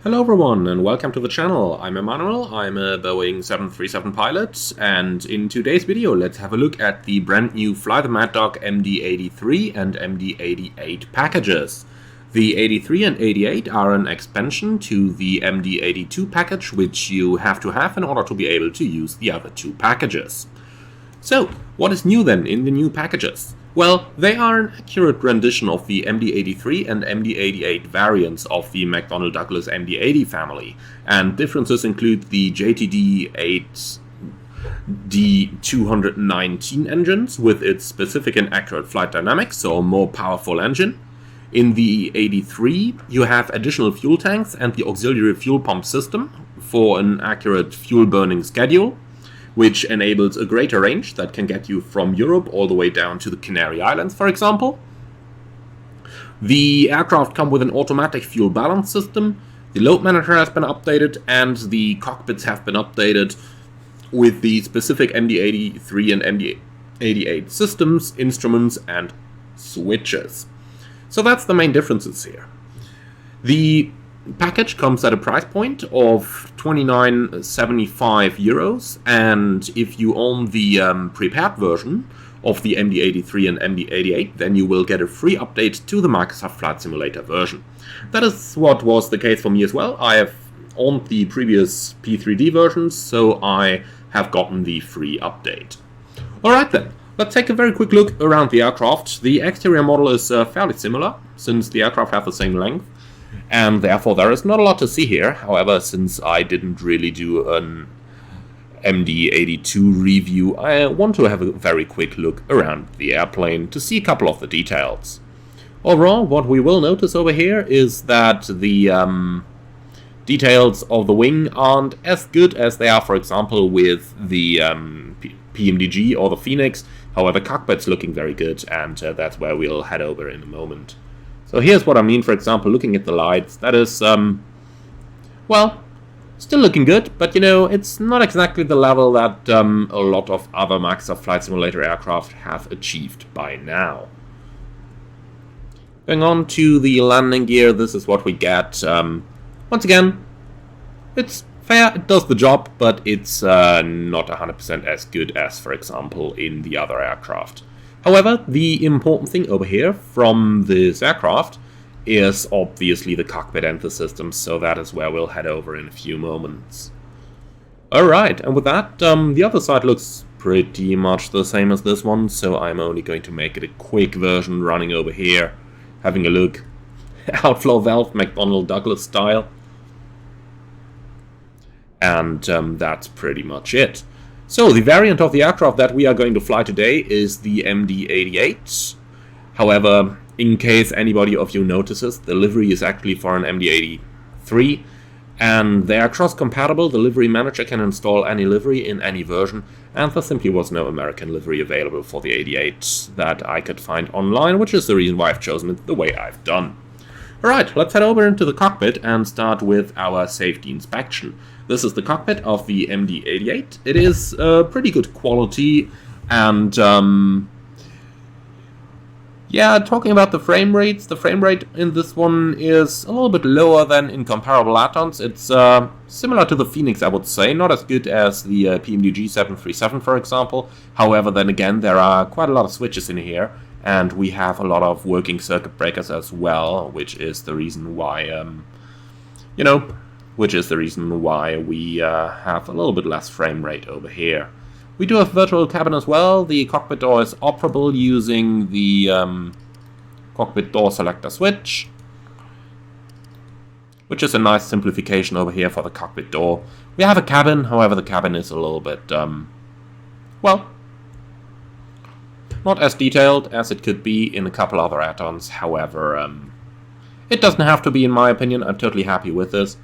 Hello everyone and welcome to the channel. I'm Emmanuel, I'm a Boeing 737 pilot, and in today's video let's have a look at the brand new Fly the Maddog MD-83 and MD-88 packages. The 83 and 88 are an expansion to the MD-82 package, which you have to have in order to be able to use the other two packages. So, what is new then in the new packages? Well, they are an accurate rendition of the MD-83 and MD-88 variants of the McDonnell Douglas MD-80 family, and differences include the JTD-8D219 engines with its specific and accurate flight dynamics, so a more powerful engine. In the 83, you have additional fuel tanks and the auxiliary fuel pump system for an accurate fuel burning schedule, which enables a greater range that can get you from Europe all the way down to the Canary Islands, for example. The aircraft come with an automatic fuel balance system, the load manager has been updated, and the cockpits have been updated with the specific MD-83 and MD-88 systems, instruments, and switches. So that's the main differences here. The package comes at a price point of €29.75, and if you own the prepared version of the MD-83 and MD-88, then you will get a free update to the Microsoft Flight Simulator version. That is what was the case for me as well. I have owned the previous P3D versions, so I have gotten the free update. Alright then, let's take a very quick look around the aircraft. The exterior model is fairly similar, since the aircraft have the same length, and therefore there is not a lot to see here. However, since I didn't really do an MD-82 review, I want to have a very quick look around the airplane to see a couple of the details. Overall, what we will notice over here is that the details of the wing aren't as good as they are, for example, with the PMDG or the Phoenix. However, cockpit's looking very good, and that's where we'll head over in a moment. So here's what I mean, for example, looking at the lights. That is, well, still looking good, but you know, it's not exactly the level that a lot of other Microsoft Flight Simulator aircraft have achieved by now. Going on to the landing gear, this is what we get. Once again, it's fair, it does the job, but it's not 100% as good as, for example, in the other aircraft. However, the important thing over here from this aircraft is obviously the cockpit and the systems, so that is where we'll head over in a few moments. Alright, and with that, the other side looks pretty much the same as this one, so I'm only going to make it a quick version running over here, having a look. Outflow valve, McDonnell Douglas style. And that's pretty much it. So, the variant of the aircraft that we are going to fly today is the MD-88. However, in case anybody of you notices, the livery is actually for an MD-83, and they are cross-compatible. The livery manager can install any livery in any version, and there simply was no American livery available for the 88 that I could find online, which is the reason why I've chosen it the way I've done. Alright, let's head over into the cockpit and start with our safety inspection. This is the cockpit of the MD-88. It is pretty good quality, and yeah, talking about the frame rates, the frame rate in this one is a little bit lower than in comparable add-ons. It's similar to the Phoenix, I would say, not as good as the PMDG 737, for example. However, then again, there are quite a lot of switches in here, and we have a lot of working circuit breakers as well, which is the reason why, we have a little bit less frame rate over here. We do have virtual cabin as well. The cockpit door is operable using the cockpit door selector switch, which is a nice simplification over here for the cockpit door. We have a cabin, however the cabin is a little bit, well, not as detailed as it could be in a couple other add-ons. However, it doesn't have to be, in my opinion. I'm totally happy with this.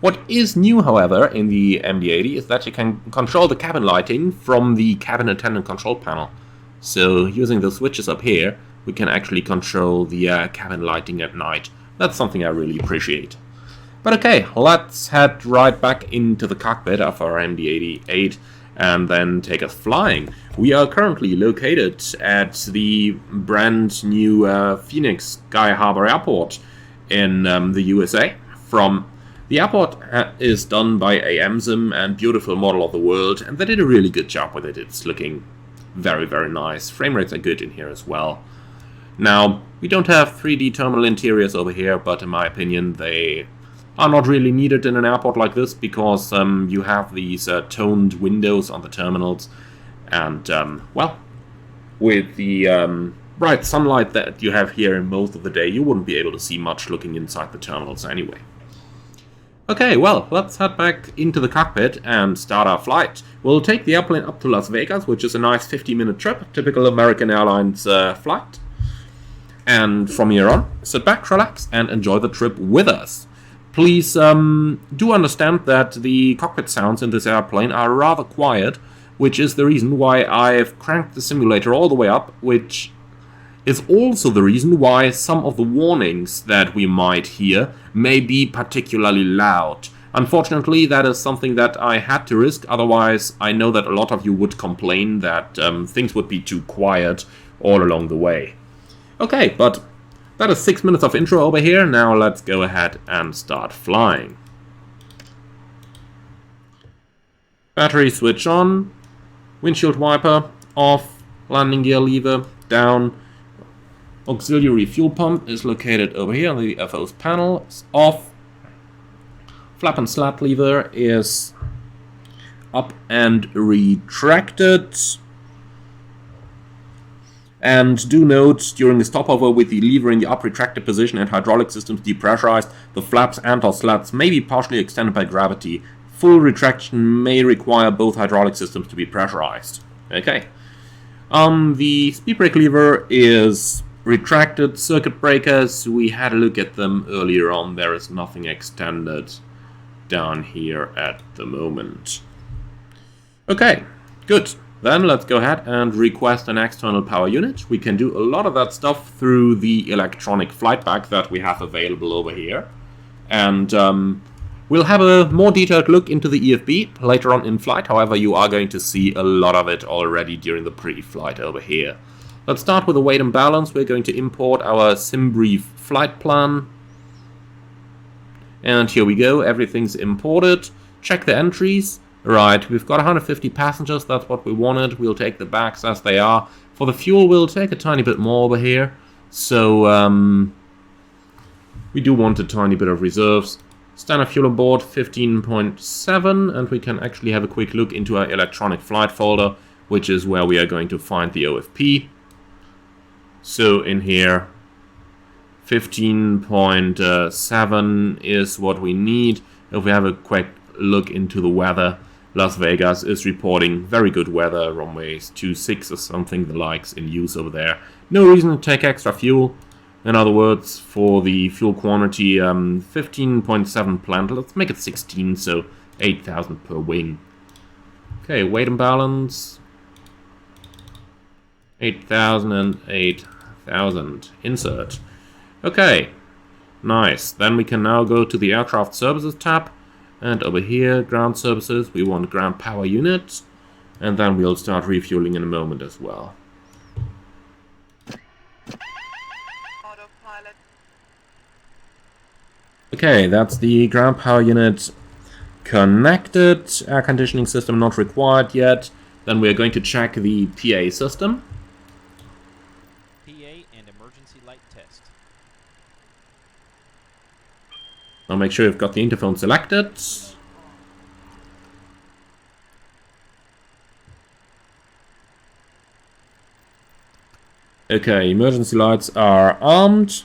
What is new, however, in the MD-80 is that you can control the cabin lighting from the cabin attendant control panel. So, using the switches up here, we can actually control the cabin lighting at night. That's something I really appreciate. But okay, let's head right back into the cockpit of our MD-88 and then take us flying. We are currently located at the brand new Phoenix Sky Harbor Airport in the USA. From The airport is done by AMSIM and beautiful model of the world, and they did a really good job with it. It's looking very, very nice. Frame rates are good in here as well. Now, we don't have 3D terminal interiors over here, but in my opinion they are not really needed in an airport like this, because you have these toned windows on the terminals, and well, with the bright sunlight that you have here in most of the day, you wouldn't be able to see much looking inside the terminals anyway. Okay, well, let's head back into the cockpit and start our flight. We'll take the airplane up to Las Vegas, which is a nice 50-minute trip, typical American Airlines flight. And from here on, sit back, relax, and enjoy the trip with us. Please do understand that the cockpit sounds in this airplane are rather quiet, which is the reason why I've cranked the simulator all the way up, which is also the reason why some of the warnings that we might hear may be particularly loud. Unfortunately, that is something that I had to risk, otherwise I know that a lot of you would complain that things would be too quiet all along the way. Okay, but that is 6 minutes of intro over here. Now let's go ahead and start flying. Battery switch on, windshield wiper off, landing gear lever down, auxiliary fuel pump is located over here on the FO's panel, it's off, flap and slat lever is up and retracted. And do note, during the stopover with the lever in the up retracted position and hydraulic systems depressurized, the flaps and or slats may be partially extended by gravity. Full retraction may require both hydraulic systems to be pressurized. Okay. The speed brake lever is retracted. Circuit breakers, we had a look at them earlier on. There is nothing extended down here at the moment. Okay, good. Then let's go ahead and request an external power unit. We can do a lot of that stuff through the electronic flight bag that we have available over here. And we'll have a more detailed look into the EFB later on in flight. However, you are going to see a lot of it already during the pre-flight over here. Let's start with the weight and balance. We're going to import our SimBrief flight plan. And here we go, everything's imported. Check the entries. Right, we've got 150 passengers, that's what we wanted. We'll take the bags as they are. For the fuel, we'll take a tiny bit more over here. So, we do want a tiny bit of reserves. Standard fuel on board, 15.7. And we can actually have a quick look into our electronic flight folder, which is where we are going to find the OFP. So, in here, 15.7 is what we need. If we have a quick look into the weather, Las Vegas is reporting very good weather, runways 26 or something the likes in use over there. No reason to take extra fuel. In other words, for the fuel quantity, 15.7 planned. Let's make it 16, so 8,000 per wing. Okay, weight and balance. 8,000 and 8,000. Insert. Okay, nice. Then we can now go to the Aircraft Services tab. And over here, ground services, we want ground power unit. And then we'll start refueling in a moment as well. Autopilot. Okay, that's the ground power unit connected. Air conditioning system not required yet. Then we're going to check the PA system. PA and emergency light test. Now make sure you've got the interphone selected. Okay, emergency lights are armed.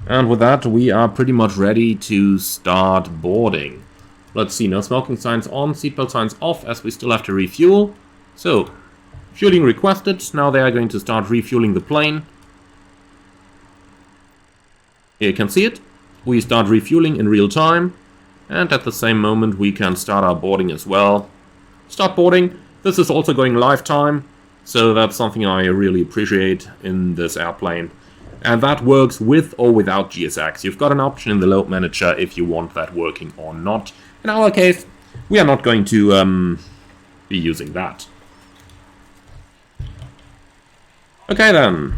And with that, we are pretty much ready to start boarding. Let's see, no smoking signs on, seatbelt signs off, as we still have to refuel. So, fueling requested. Now they are going to start refueling the plane. Here you can see it. We start refueling in real time, and at the same moment we can start our boarding as well. Start boarding. This is also going live time, so that's something I really appreciate in this airplane. And that works with or without GSX. You've got an option in the load manager if you want that working or not. In our case, we are not going to be using that. Okay then.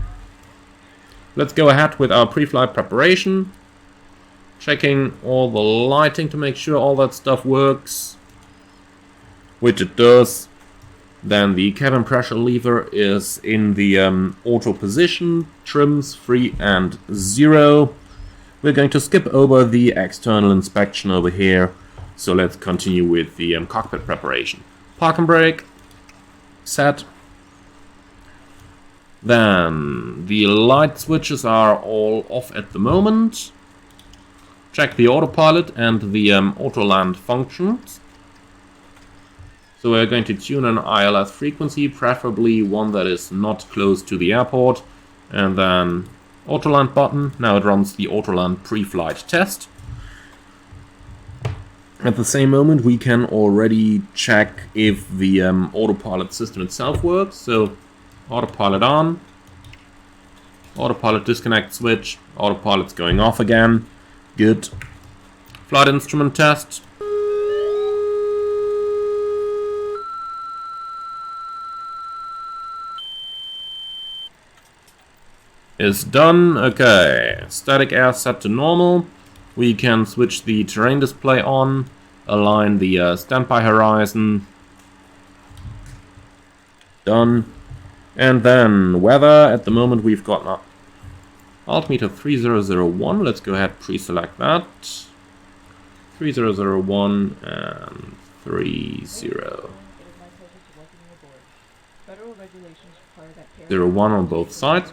Let's go ahead with our pre-flight preparation. Checking all the lighting to make sure all that stuff works, which it does. Then the cabin pressure lever is in the auto position, trims 3 and 0. We're going to skip over the external inspection over here, so let's continue with the cockpit preparation. Park and brake, set. Then the light switches are all off at the moment. Check the autopilot and the auto land functions. So we're going to tune an ILS frequency, preferably one that is not close to the airport. And then auto land button. Now it runs the auto land pre-flight test. At the same moment we can already check if the autopilot system itself works. So autopilot on. Autopilot disconnect switch. Autopilot's going off again. Good. Flight instrument test. Is done. Okay, static air set to normal. We can switch the terrain display on, align the standby horizon. Done. And then weather. At the moment we've got altimeter 3001. Let's go ahead pre-select that. 3001 and 30. 01 on both sides.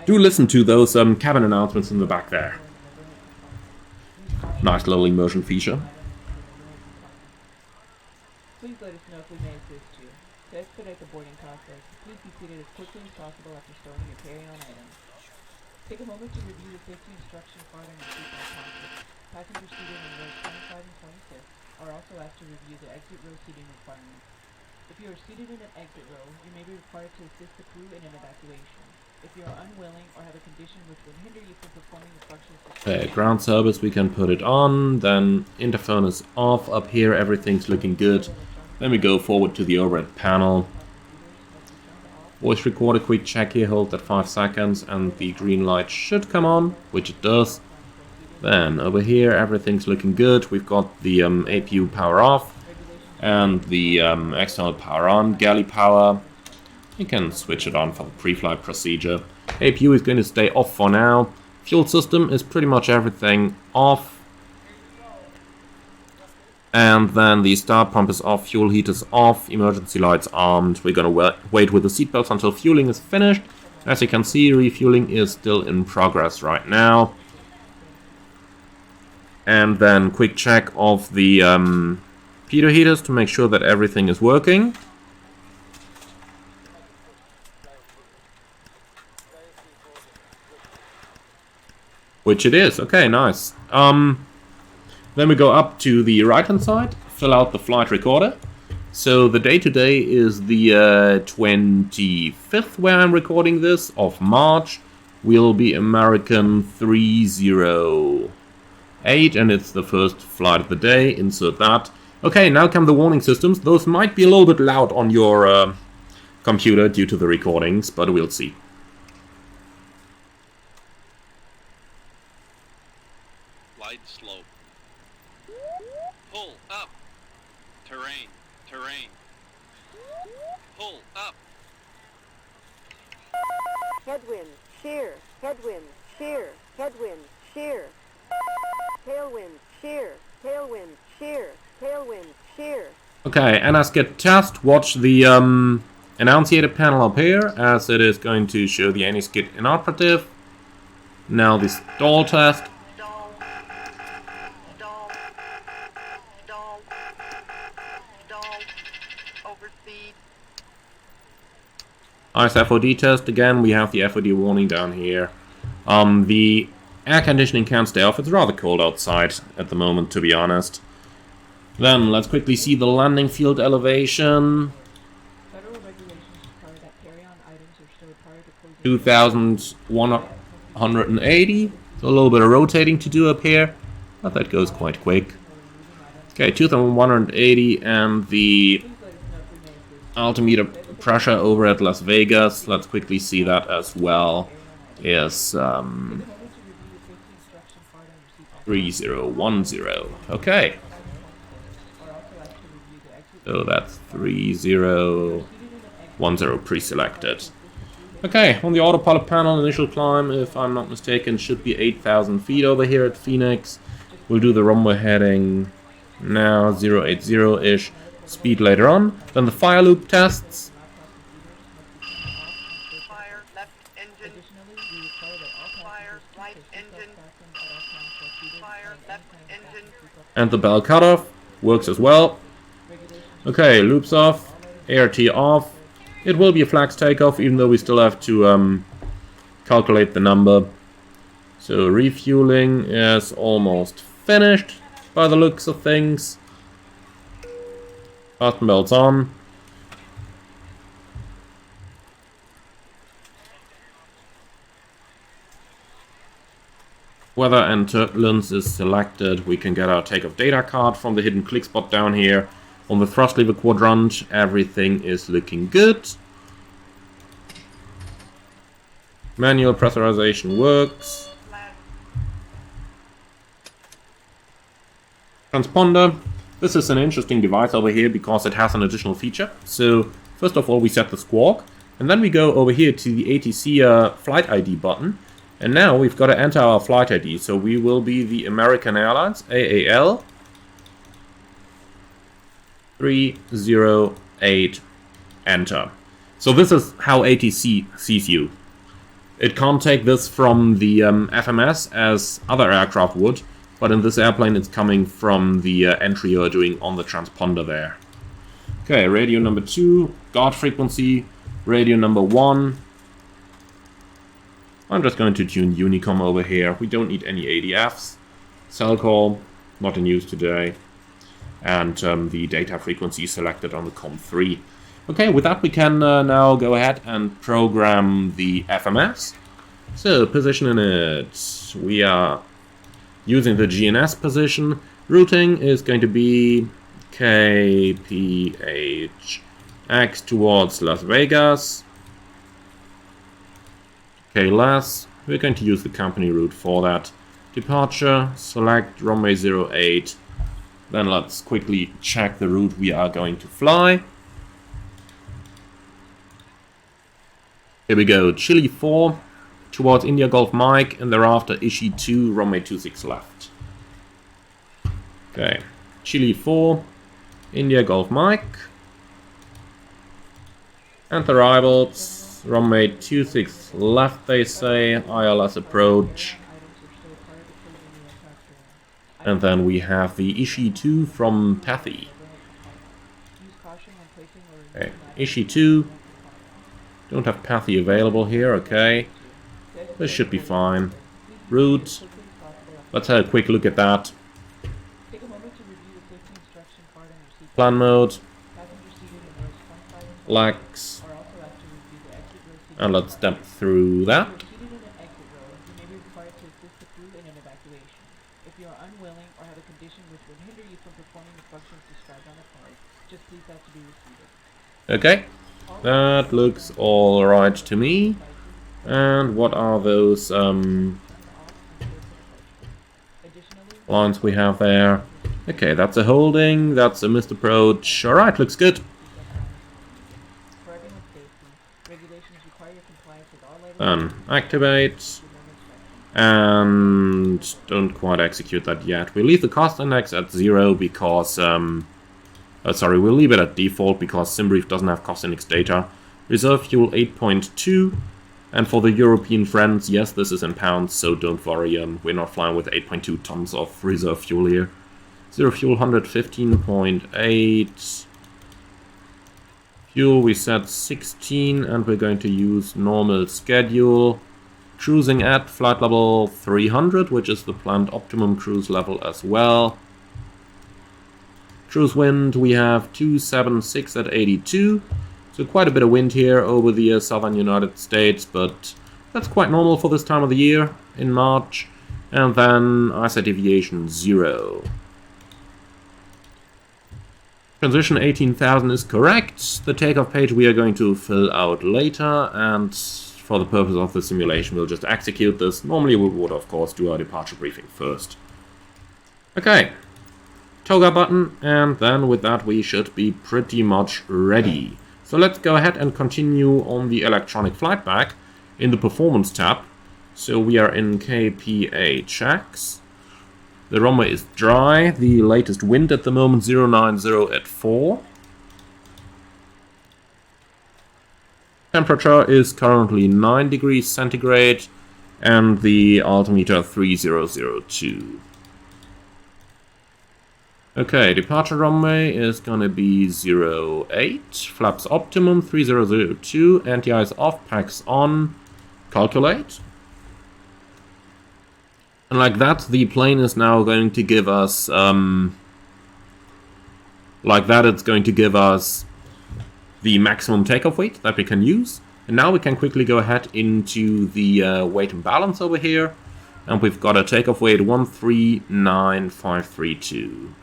Do listen to those cabin announcements in the back there. Nice little immersion feature. Please let us know if we may assist you. To expedite the boarding process, please be seated as quickly as possible after storing your carry-on items. Take a moment to review the safety instruction card on your seatbelt pocket. Passengers seated in rows 25 and 26 are also asked to review the exit row seating requirements. If you are seated in an exit row, you may be required to assist the crew in an evacuation. If you are unwilling or have a condition which would hinder you from performing the functions... Okay, ground service, we can put it on. Then interphone is off. Up here, everything's looking good. Then we go forward to the overhead panel. Voice recorder, quick check here, hold at 5 seconds, and the green light should come on, which it does. Then over here, everything's looking good. We've got the APU power off and the external power on, galley power. You can switch it on for the pre-flight procedure. APU is going to stay off for now. Fuel system is pretty much everything off. And then the start pump is off, fuel heaters off, emergency lights armed. We're going to wait with the seatbelts until fueling is finished. As you can see, refueling is still in progress right now. And then quick check of the pitot heaters to make sure that everything is working. Which it is. Okay, nice. Then we go up to the right-hand side, fill out the flight recorder. So the day today is the 25th where I'm recording this, of March. Will be American 308, and it's the first flight of the day. Insert that. Okay, now come the warning systems. Those might be a little bit loud on your computer due to the recordings, but we'll see. Glide slope. Pull up. Terrain. Terrain. Pull up. Headwind, shear, headwind, shear, headwind, shear. Tailwind, shear, tailwind, shear, tailwind, shear. Okay, NSGet test. Watch the annunciator panel up here, as it is going to show the NSGet inoperative. Now the stall test. Stall, stall, stall, stall, overspeed. Nice FOD test. Again, we have the FOD warning down here. The air conditioning can stay off. It's rather cold outside at the moment, to be honest. Then let's quickly see the landing field elevation. Federal regulations require that carry-on items are stowed prior to closing. 2,180. So a little bit of rotating to do up here, but that goes quite quick. Okay, 2,180, and the altimeter pressure over at Las Vegas, let's quickly see that as well, is 3010. Okay. So that's 3010 pre-selected. Okay, on the autopilot panel, initial climb, if I'm not mistaken, should be 8,000 feet over here at Phoenix. We'll do the runway heading now, 080-ish, speed later on. Then the fire loop tests. Fire left engine. Fire right engine. Fire left engine. And the bell cutoff works as well. Okay, loops off, ART off. It will be a flax takeoff, even though we still have to calculate the number. So refueling is almost finished by the looks of things. Fasten belts on. Weather and turbulence is selected. We can get our takeoff data card from the hidden click spot down here. On the thrust lever quadrant, everything is looking good. Manual pressurization works. Transponder. This is an interesting device over here because it has an additional feature. So, first of all, we set the squawk. And then we go over here to the ATC flight ID button. And now we've got to enter our flight ID. So we will be the American Airlines, AAL 308, enter. So this is how ATC sees you. It can't take this from the FMS as other aircraft would, but in this airplane it's coming from the entry you're doing on the transponder there. Okay, radio number 2, guard frequency, radio number 1. I'm just going to tune Honeycomb over here. We don't need any ADFs. Cell call, not in use today. And the data frequency selected on the COM3. Okay, with that we can now go ahead and program the FMS. So, position in it. We are using the GNS position. Routing is going to be KPHX towards Las Vegas. KLAS, we're going to use the company route for that. Departure, select runway 08. Then let's quickly check the route we are going to fly. Here we go, Chile 4 towards India Golf Mike, and thereafter Ishi 2, runway 26 left. Okay, Chile 4, India Golf Mike. And arrivals, runway 26 left they say, ILS approach. And then we have the Ishi 2 from Pathy. Okay, Ishi 2. Don't have Pathy available here, okay. This should be fine. Route. Let's have a quick look at that. Plan mode. Lax. And let's step through that. Okay, that looks alright to me. And what are those lines we have there? Okay, that's a holding, that's a missed approach. Alright, looks good. Then activate. And don't quite execute that yet. We leave the cost index at 0 because sorry, we'll leave it at default because SimBrief doesn't have cost index data. Reserve fuel 8.2, and for the European friends, yes, this is in pounds, so don't worry, we're not flying with 8.2 tons of reserve fuel here. Zero fuel 115.8. Fuel we set 16, and we're going to use normal schedule. Cruising at flight level 300, which is the planned optimum cruise level as well. Cruise wind, we have 276 at 82, so quite a bit of wind here over the southern United States, but that's quite normal for this time of the year, in March. And then ISA deviation 0. Transition 18,000 is correct. The takeoff page we are going to fill out later, and for the purpose of the simulation we'll just execute this. Normally we would of course do our departure briefing first. Okay, toga button, and then with that we should be pretty much ready. So let's go ahead and continue on the electronic flight back in the performance tab. So we are in KPA checks. The runway is dry, the latest wind at the moment 090 at 4. Temperature is currently 9 degrees centigrade and the altimeter 3002. Okay, departure runway is gonna be 08, flaps optimum 3002, anti-ice off, packs on, calculate. And like that, the plane is now going to give us, it's going to give us the maximum takeoff weight that we can use. And now we can quickly go ahead into the weight and balance over here. And we've got a takeoff weight 139532.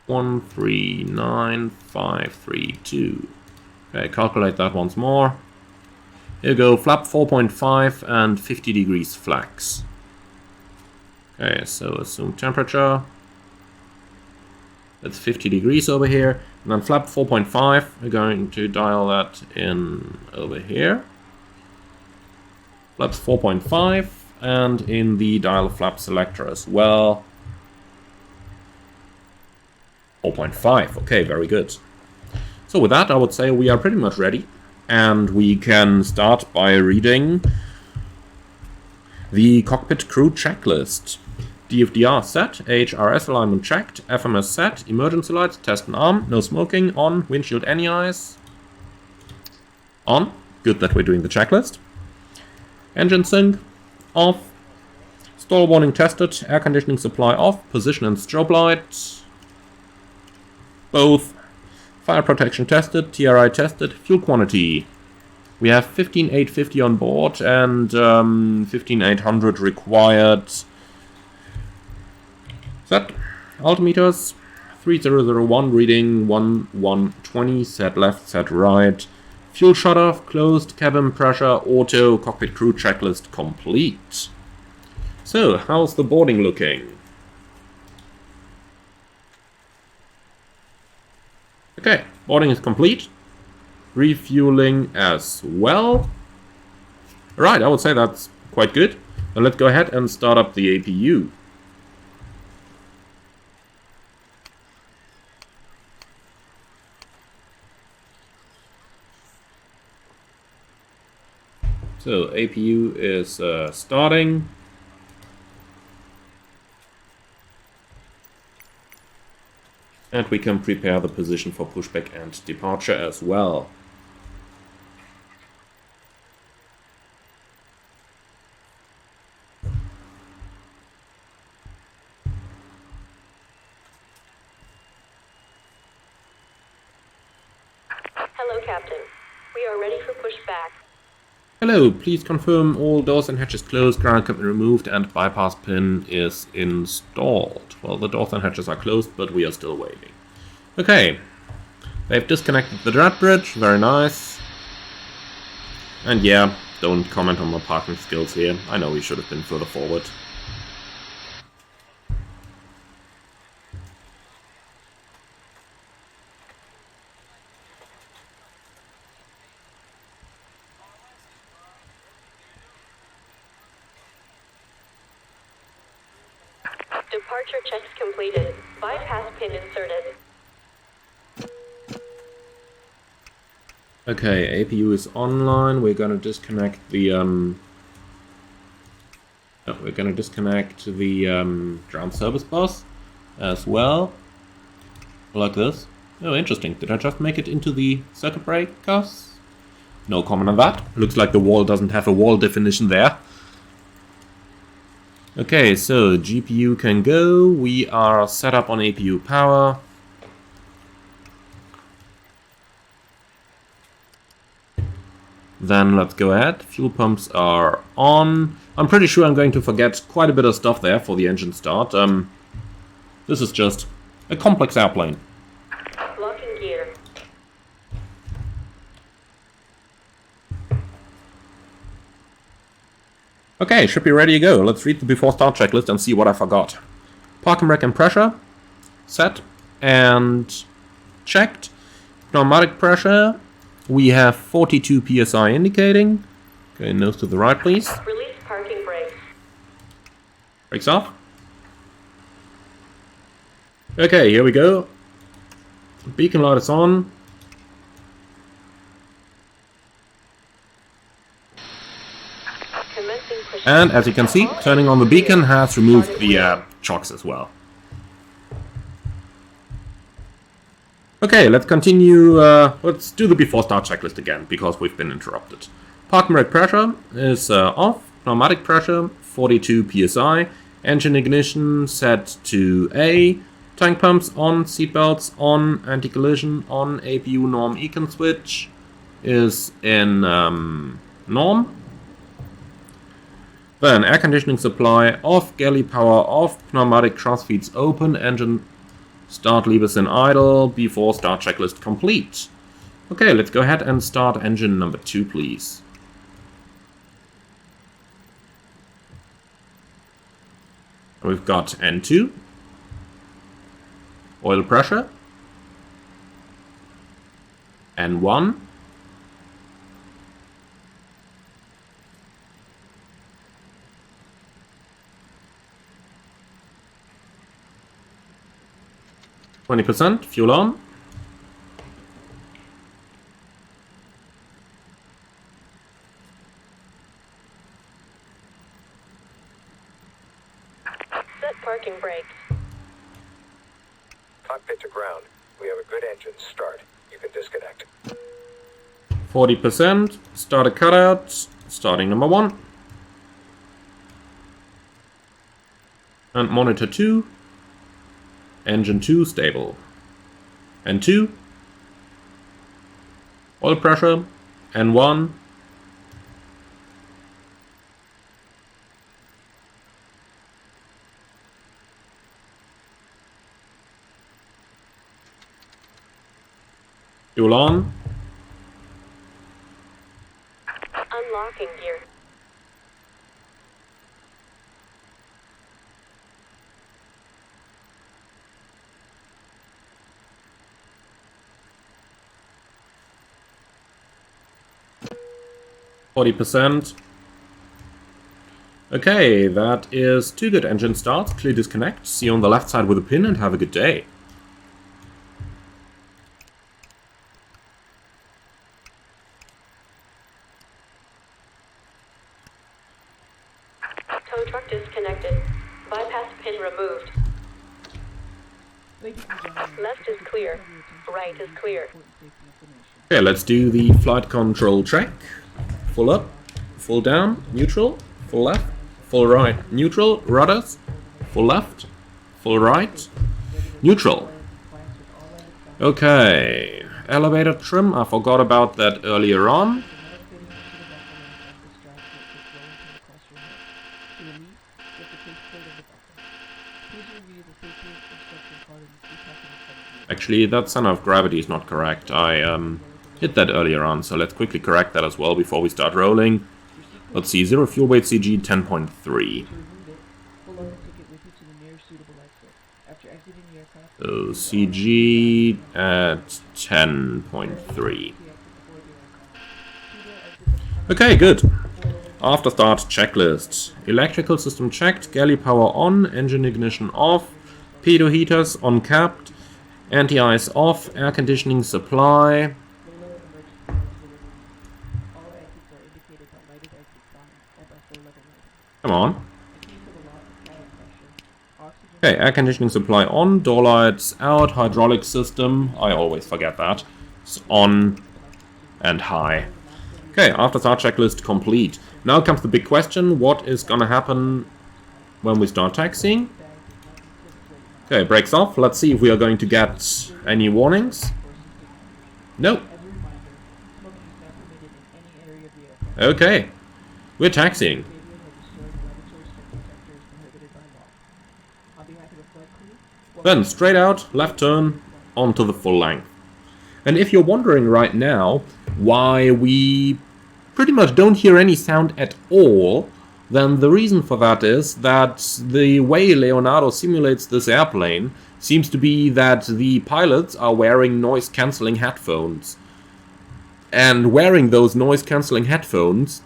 139532. Okay, calculate that once more. Here we go, flap 4.5 and 50 degrees flex. Okay, so assume temperature. That's 50 degrees over here. And then flap 4.5, we're going to dial that in over here. Flaps 4.5, and in the dial flap selector as well. 4.5, okay, very good. So with that, I would say we are pretty much ready. And we can start by reading the cockpit crew checklist. DFDR set, HRS alignment checked, FMS set, emergency lights, test and arm, no smoking, on, windshield any eyes, on, good that we're doing the checklist. Engine sync, off, stall warning tested, air conditioning supply off, position and strobe light, both. Fire protection tested, TRI tested, fuel quantity. We have 15850 on board and 15800 required. Set. Altimeters 3001 reading 1120, set left, set right. Fuel shut off, closed, cabin pressure, auto, cockpit crew checklist complete. So, how's the boarding looking? Okay, boarding is complete. Refueling as well. Right, I would say that's quite good. Now let's go ahead and start up the APU. So APU is starting. And we can prepare the position for pushback and departure as well. Hello, Captain. We are ready for pushback. Hello, please confirm all doors and hatches closed, ground equipment removed, and bypass pin is installed. Well, the doors and hatches are closed, but we are still waiting. Okay, they've disconnected the drawbridge, very nice. And yeah, don't comment on my parking skills here. I know we should have been further forward. Departure checks completed. Bypass pin inserted. Okay, APU is online. We're gonna disconnect the ground service bus as well, like this. Oh, interesting. Did I just make it into the circuit breakers? No comment on that. Looks like the wall doesn't have a wall definition there. Okay, so GPU can go. We are set up on APU power. Then let's go ahead. Fuel pumps are on. I'm pretty sure I'm going to forget quite a bit of stuff there for the engine start. This is just a complex airplane. Locking gear. Okay, should be ready to go. Let's read the before start checklist and see what I forgot. Parking brake and pressure set and checked. Pneumatic pressure, we have 42 psi indicating. Okay, nose to the right, please. Release parking brakes. Brakes off. Okay, here we go. Beacon light is on. Commencing push. And as you can see, turning on the beacon has removed the chocks as well. Okay, let's continue. Let's do the before start checklist again, because we've been interrupted. Parking brake pressure is off. Pneumatic pressure, 42 psi. Engine ignition set to A. Tank pumps on. Seatbelts on. Anti-collision on. APU norm econ switch is in norm. Then air conditioning supply off. Galley power off. Pneumatic crossfeeds open. Engine start levers in idle. Before start checklist complete. Okay, let's go ahead and start engine number 2, please. We've got N2, oil pressure, N1, %, fuel on. Parking brakes. Cockpit to ground. We have a good engine start. You can disconnect. 40%, start a cutout, starting number 1. And monitor 2, engine 2 stable. And 2, oil pressure, N1, fuel on. Unlocking gear. %. Okay, that is 2 good engine starts. Clear disconnect. See you on the left side with a pin and have a good day. Tow truck disconnected. Bypass pin removed. Ladies and gentlemen, Left is clear. Right is clear. Okay, let's do the flight control check. Full up, full down, neutral, full left, full right, neutral, rudders, full left, full right, neutral. Okay, elevator trim, I forgot about that earlier on. Actually, that center of gravity is not correct. I hit that earlier on, so let's quickly correct that as well before we start rolling. Let's see, 0 fuel weight CG 10.3. So CG at 10.3. Okay, good. After start checklist. Electrical system checked, galley power on, engine ignition off, pitot heaters on capped, anti-ice off, air conditioning supply. Come on. Okay, air conditioning supply on, door lights out, hydraulic system, I always forget that, it's on and high. Okay, after start checklist complete. Now comes the big question, what is gonna happen when we start taxiing? Okay, brakes off, let's see if we are going to get any warnings. Nope. Okay, we're taxiing. Then straight out, left turn, onto the full length. And if you're wondering right now why we pretty much don't hear any sound at all then the reason for that is that the way Leonardo simulates this airplane seems to be that the pilots are wearing noise-cancelling headphones. And wearing those noise-cancelling headphones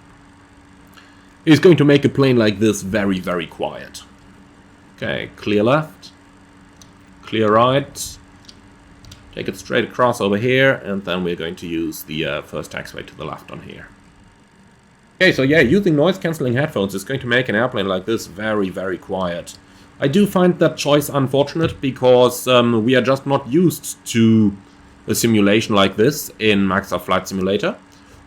is going to make a plane like this very, very quiet. Okay, clear left, clear right, take it straight across over here, and then we're going to use the first taxiway to the left on here. Okay, so yeah, using noise-cancelling headphones is going to make an airplane like this very, very quiet. I do find that choice unfortunate because we are just not used to a simulation like this in Microsoft Flight Simulator.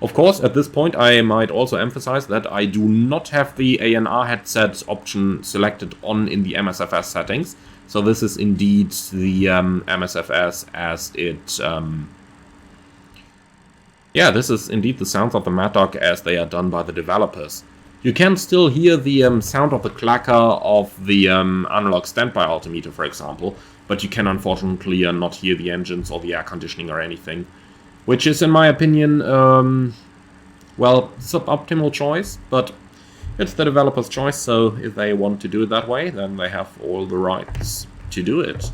Of course, at this point I might also emphasize that I do not have the ANR headset option selected on in the MSFS settings. So this is indeed the MSFS as it... yeah, this is indeed the sounds of the Maddog as they are done by the developers. You can still hear the sound of the clacker of the analog standby altimeter, for example, but you can unfortunately not hear the engines or the air conditioning or anything, which is, in my opinion, well, suboptimal choice, but it's the developer's choice, so if they want to do it that way, then they have all the rights to do it.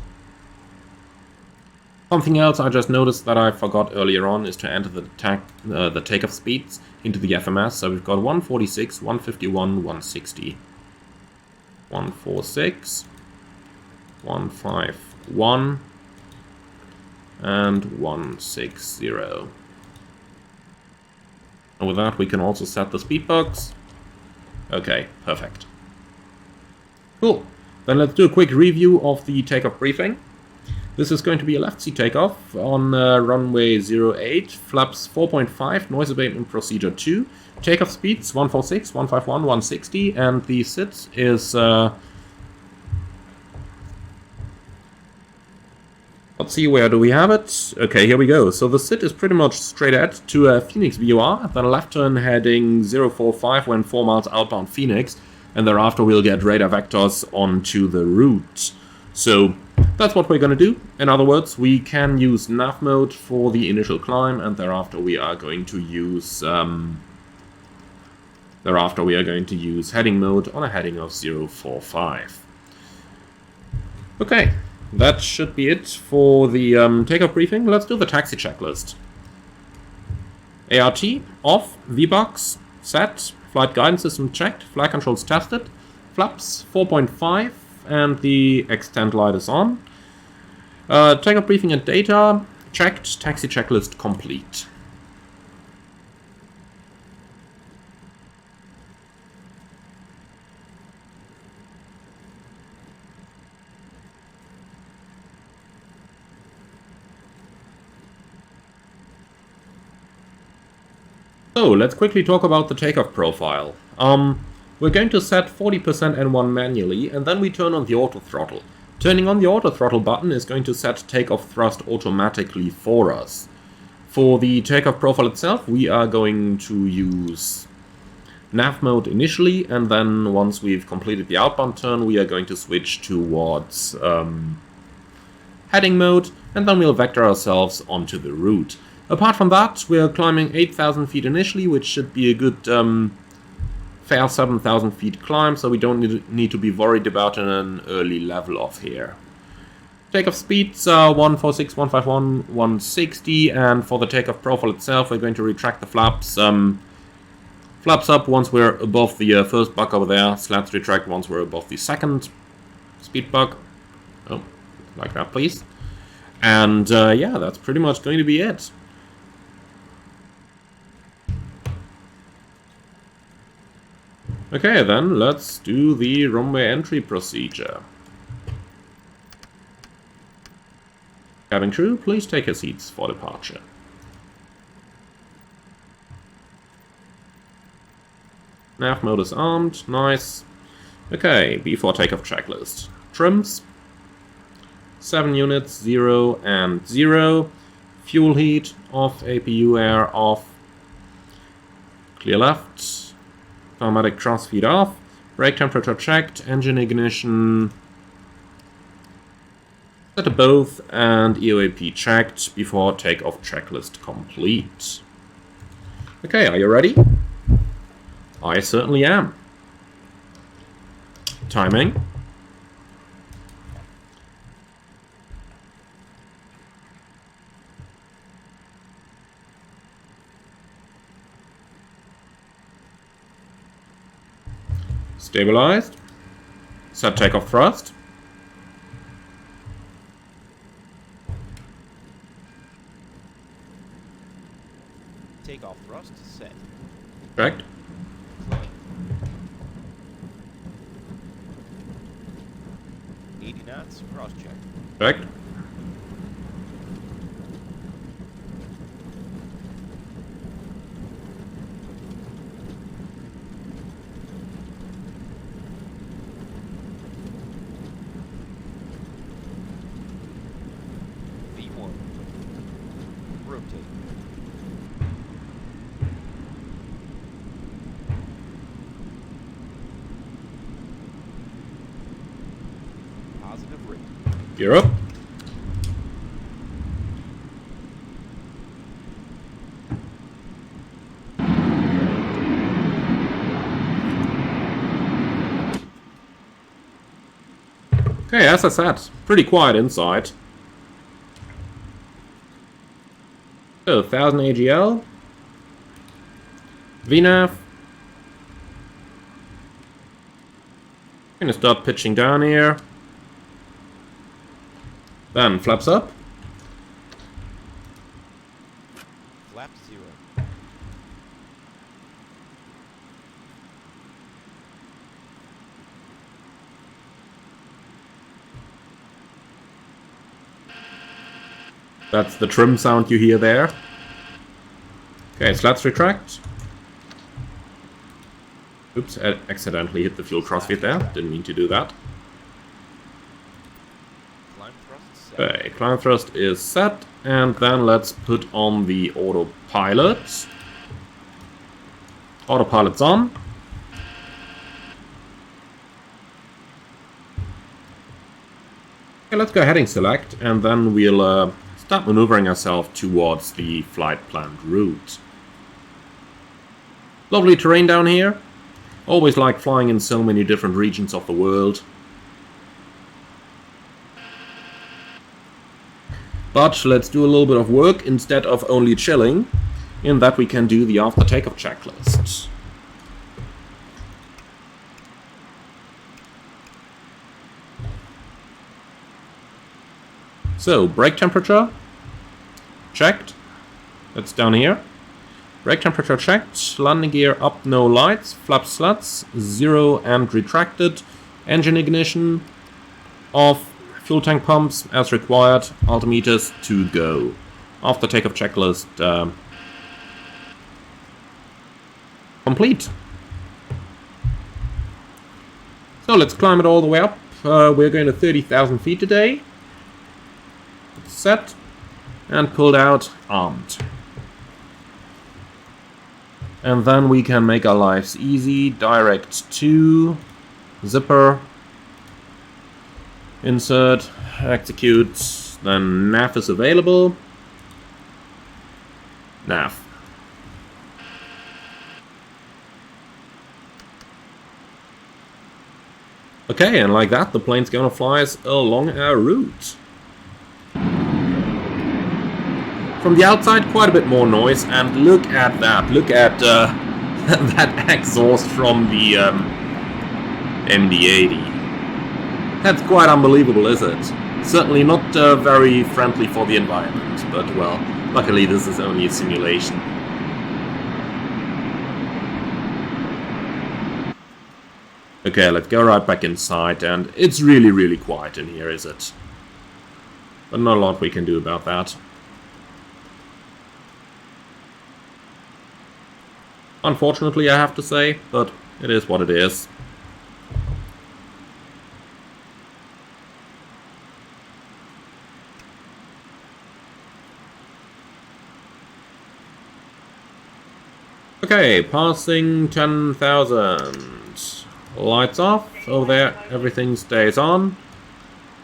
Something else I just noticed that I forgot earlier on is to enter the takeoff speeds into the FMS. So we've got 146, 151, 160, 146, 151, and 160. And with that we can also set the speed box. Okay, perfect. Cool. Then let's do a quick review of the takeoff briefing. This is going to be a left seat takeoff on runway 08, flaps 4.5, noise abatement procedure 2, takeoff speeds 146, 151, 160, and the sit is... let's see, where do we have it? Okay, here we go. So the sit is pretty much straight ahead to Phoenix VOR, then a left turn heading 045 when 4 miles outbound Phoenix, and thereafter we'll get radar vectors onto the route. So that's what we're going to do. In other words, we can use nav mode for the initial climb, and thereafter we are going to use heading mode on a heading of 045. Okay, that should be it for the takeoff briefing. Let's do the taxi checklist. ART off, VBOX set, flight guidance system checked, flight controls tested, flaps 4.5. And the extend light is on. Takeoff briefing and data checked. Taxi checklist complete. So let's quickly talk about the takeoff profile. We're going to set 40% N1 manually, and then we turn on the auto throttle. Turning on the auto throttle button is going to set takeoff thrust automatically for us. For the takeoff profile itself, we are going to use nav mode initially, and then once we've completed the outbound turn, we are going to switch towards heading mode, and then we'll vector ourselves onto the route. Apart from that, we're climbing 8,000 feet initially, which should be a good fair 7,000 feet climb, so we don't need to be worried about an early level off here. Takeoff speeds are 146, 151, 160, and for the takeoff profile itself, we're going to retract the flaps. Flaps up once we're above the first buck over there, slats retract once we're above the second speed buck. Oh, like that please. And yeah, that's pretty much going to be it. Okay, then let's do the runway entry procedure. Cabin crew, please take your seats for departure. Nav mode is armed, nice. Okay, before takeoff checklist. Trims, 7 units, 0 and 0. Fuel heat off, APU air off. Clear left. Pneumatic crossfeed off, brake temperature checked, engine ignition set to both, and EOAP checked before takeoff checklist complete. Okay, are you ready? I certainly am. timing. Stabilized. Set takeoff thrust. Takeoff thrust set. Correct. Deploy. 80 knots, cross check. Correct. V1. Rotate. Positive rate. Gear up. Okay, as I said, pretty quiet inside. So, 1000 AGL. VNAV. Gonna start pitching down here. Then flaps up. Flap 0. That's the trim sound you hear there. Okay, slats retract. Oops, I accidentally hit the fuel crossfeed there. Didn't mean to do that. Climb thrust set. Okay, climb thrust is set. And then let's put on the autopilot. Autopilot's on. Okay, let's go heading select. And then we'll start maneuvering ourselves towards the flight planned route. Lovely terrain down here. Always like flying in so many different regions of the world. But let's do a little bit of work instead of only chilling, in that we can do the after takeoff checklist. So, brake temperature checked. That's down here. Brake temperature checked. Landing gear up, no lights. Flap slats 0 and retracted. Engine ignition off. Fuel tank pumps as required. Altimeters to go. After takeoff checklist complete. So let's climb it all the way up. We're going to 30,000 feet today. Set and pulled out armed. And then we can make our lives easy. Direct to zipper. Insert, execute, then nav is available. Nav. Okay, and like that, the plane's gonna fly us along our route. From the outside, quite a bit more noise, and look at that. Look at that exhaust from the MD-80. That's quite unbelievable, is it? Certainly not very friendly for the environment, but well, luckily this is only a simulation. Okay, let's go right back inside, and it's really, really quiet in here, is it? But not a lot we can do about that. Unfortunately, I have to say, but it is what it is. Okay, passing 10,000. Lights off. Over there, everything stays on.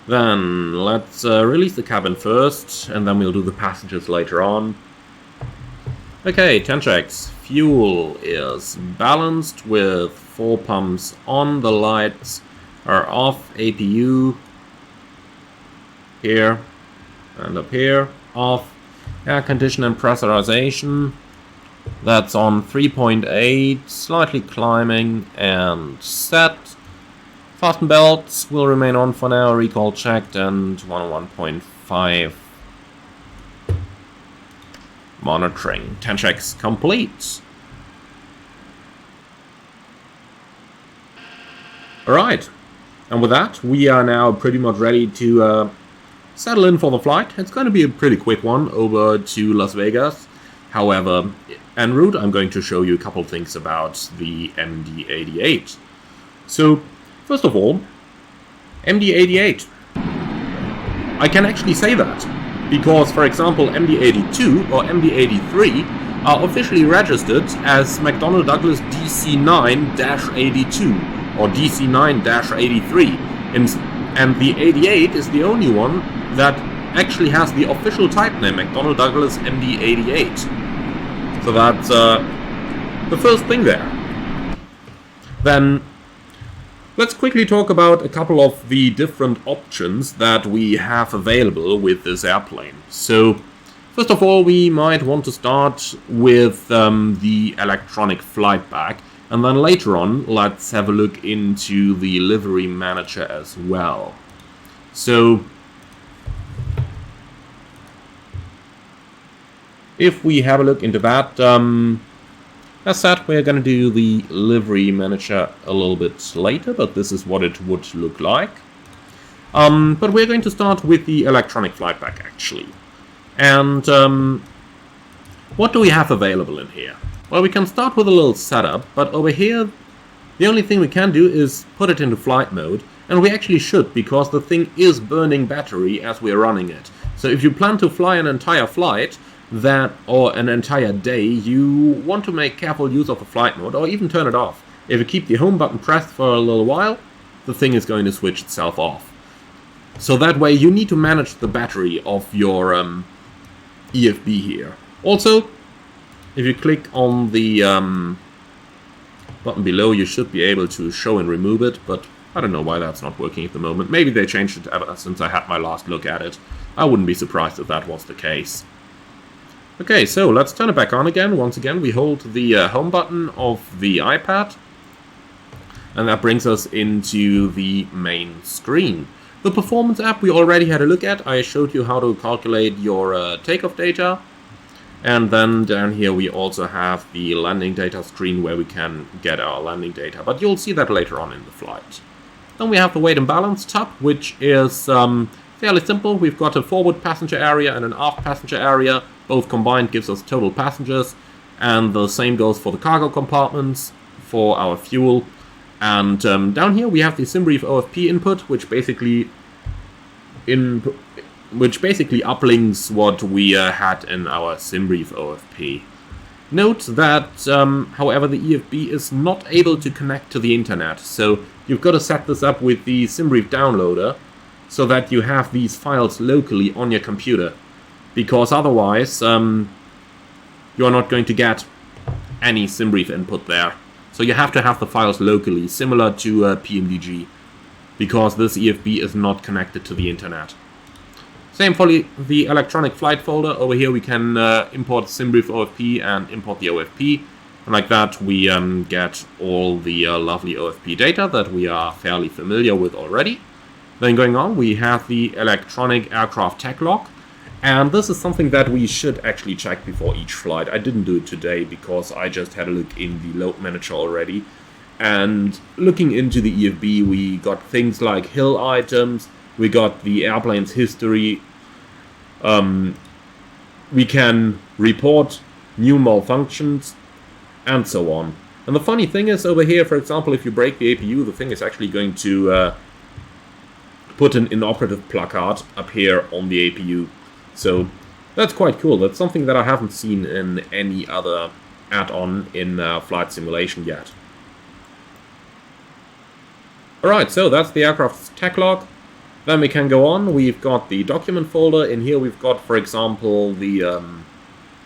Then let's release the cabin first, and then we'll do the passengers later on. Okay, 10 checks. Fuel is balanced with 4 pumps on. The lights are off. APU here and up here, off. Air condition and pressurization, that's on 3.8, slightly climbing, and set. Fasten belts will remain on for now, recall checked, and 101.5. Monitoring. 10 checks complete. Alright, and with that, we are now pretty much ready to settle in for the flight. It's going to be a pretty quick one over to Las Vegas. However, en route, I'm going to show you a couple things about the MD-88. So, first of all, MD-88. I can actually say that, because, for example, MD-82 or MD-83 are officially registered as McDonnell Douglas DC-9-82 or DC-9-83, and the 88 is the only one that actually has the official type name, McDonnell Douglas MD-88. So that's the first thing there. Then let's quickly talk about a couple of the different options that we have available with this airplane. So first of all, we might want to start with the electronic flight bag, and then later on let's have a look into the livery manager as well. So if we have a look into that, as said, we're going to do the livery manager a little bit later, but this is what it would look like. But we're going to start with the electronic flight bag, actually. And what do we have available in here? Well, we can start with a little setup, but over here, the only thing we can do is put it into flight mode, and we actually should, because the thing is burning battery as we're running it. So if you plan to fly an entire flight, or an entire day, you want to make careful use of the flight mode, or even turn it off. If you keep the home button pressed for a little while, the thing is going to switch itself off. So that way you need to manage the battery of your EFB here. Also, if you click on the button below, you should be able to show and remove it, but I don't know why that's not working at the moment. Maybe they changed it ever since I had my last look at it. I wouldn't be surprised if that was the case. Okay, so let's turn it back on again. Once again, we hold the home button of the iPad, and that brings us into the main screen. The performance app we already had a look at. I showed you how to calculate your takeoff data, and then down here we also have the landing data screen where we can get our landing data, but you'll see that later on in the flight. Then we have the weight and balance tab, which is fairly simple. We've got a forward passenger area and an aft passenger area. Both combined gives us total passengers, and the same goes for the cargo compartments, for our fuel. And down here we have the SimBrief OFP input, which basically uplinks what we had in our SimBrief OFP. Note that, however, the EFB is not able to connect to the internet, so you've got to set this up with the SimBrief downloader so that you have these files locally on your computer. Because otherwise, you're not going to get any SimBrief input there. So you have to have the files locally, similar to PMDG, because this EFB is not connected to the internet. Same for the electronic flight folder. Over here we can import SimBrief OFP and import the OFP. And like that we get all the lovely OFP data that we are fairly familiar with already. Then going on, we have the electronic aircraft tech log. And this is something that we should actually check before each flight. I didn't do it today because I just had a look in the load manager already. And looking into the EFB, we got things like hill items, we got the airplane's history, we can report new malfunctions, and so on. And the funny thing is, over here, for example, if you break the APU, the thing is actually going to put an inoperative placard up here on the APU. So that's quite cool. That's something that I haven't seen in any other add-on in flight simulation yet. Alright, so that's the aircraft's tech log. Then we can go on. We've got the document folder. In here we've got, for example, the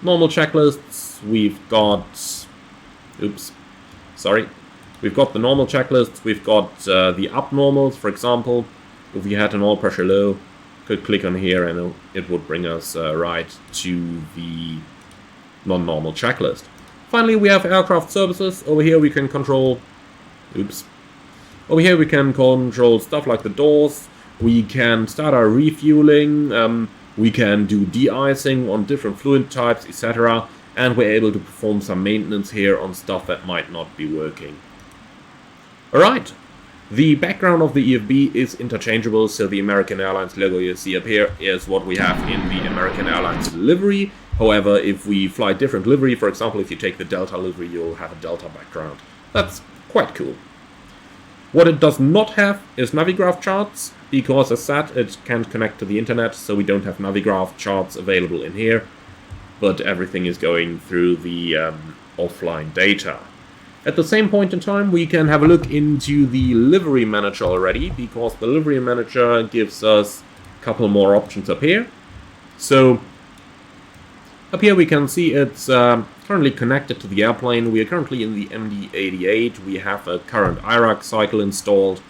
normal checklists. We've got... Oops. Sorry. We've got the normal checklists, we've got the abnormals, for example. If we had an all pressure low, could click on here and it would bring us right to the non-normal checklist. Finally, we have aircraft services. Over here we can control... Oops. Over here we can control stuff like the doors. We can start our refueling. We can do de-icing on different fluid types, etc. And we're able to perform some maintenance here on stuff that might not be working. Alright, the background of the EFB is interchangeable, so the American Airlines logo you see up here is what we have in the American Airlines livery. However, if we fly different livery, for example, if you take the Delta livery, you'll have a Delta background. That's quite cool. What it does not have is Navigraph charts, because as said, it can't connect to the internet, so we don't have Navigraph charts available in here, but everything is going through the offline data. At the same point in time, we can have a look into the livery manager already, because the livery manager gives us a couple more options up here. So, up here we can see it's currently connected to the airplane. We are currently in the MD-88. We have a current IRAC cycle installed.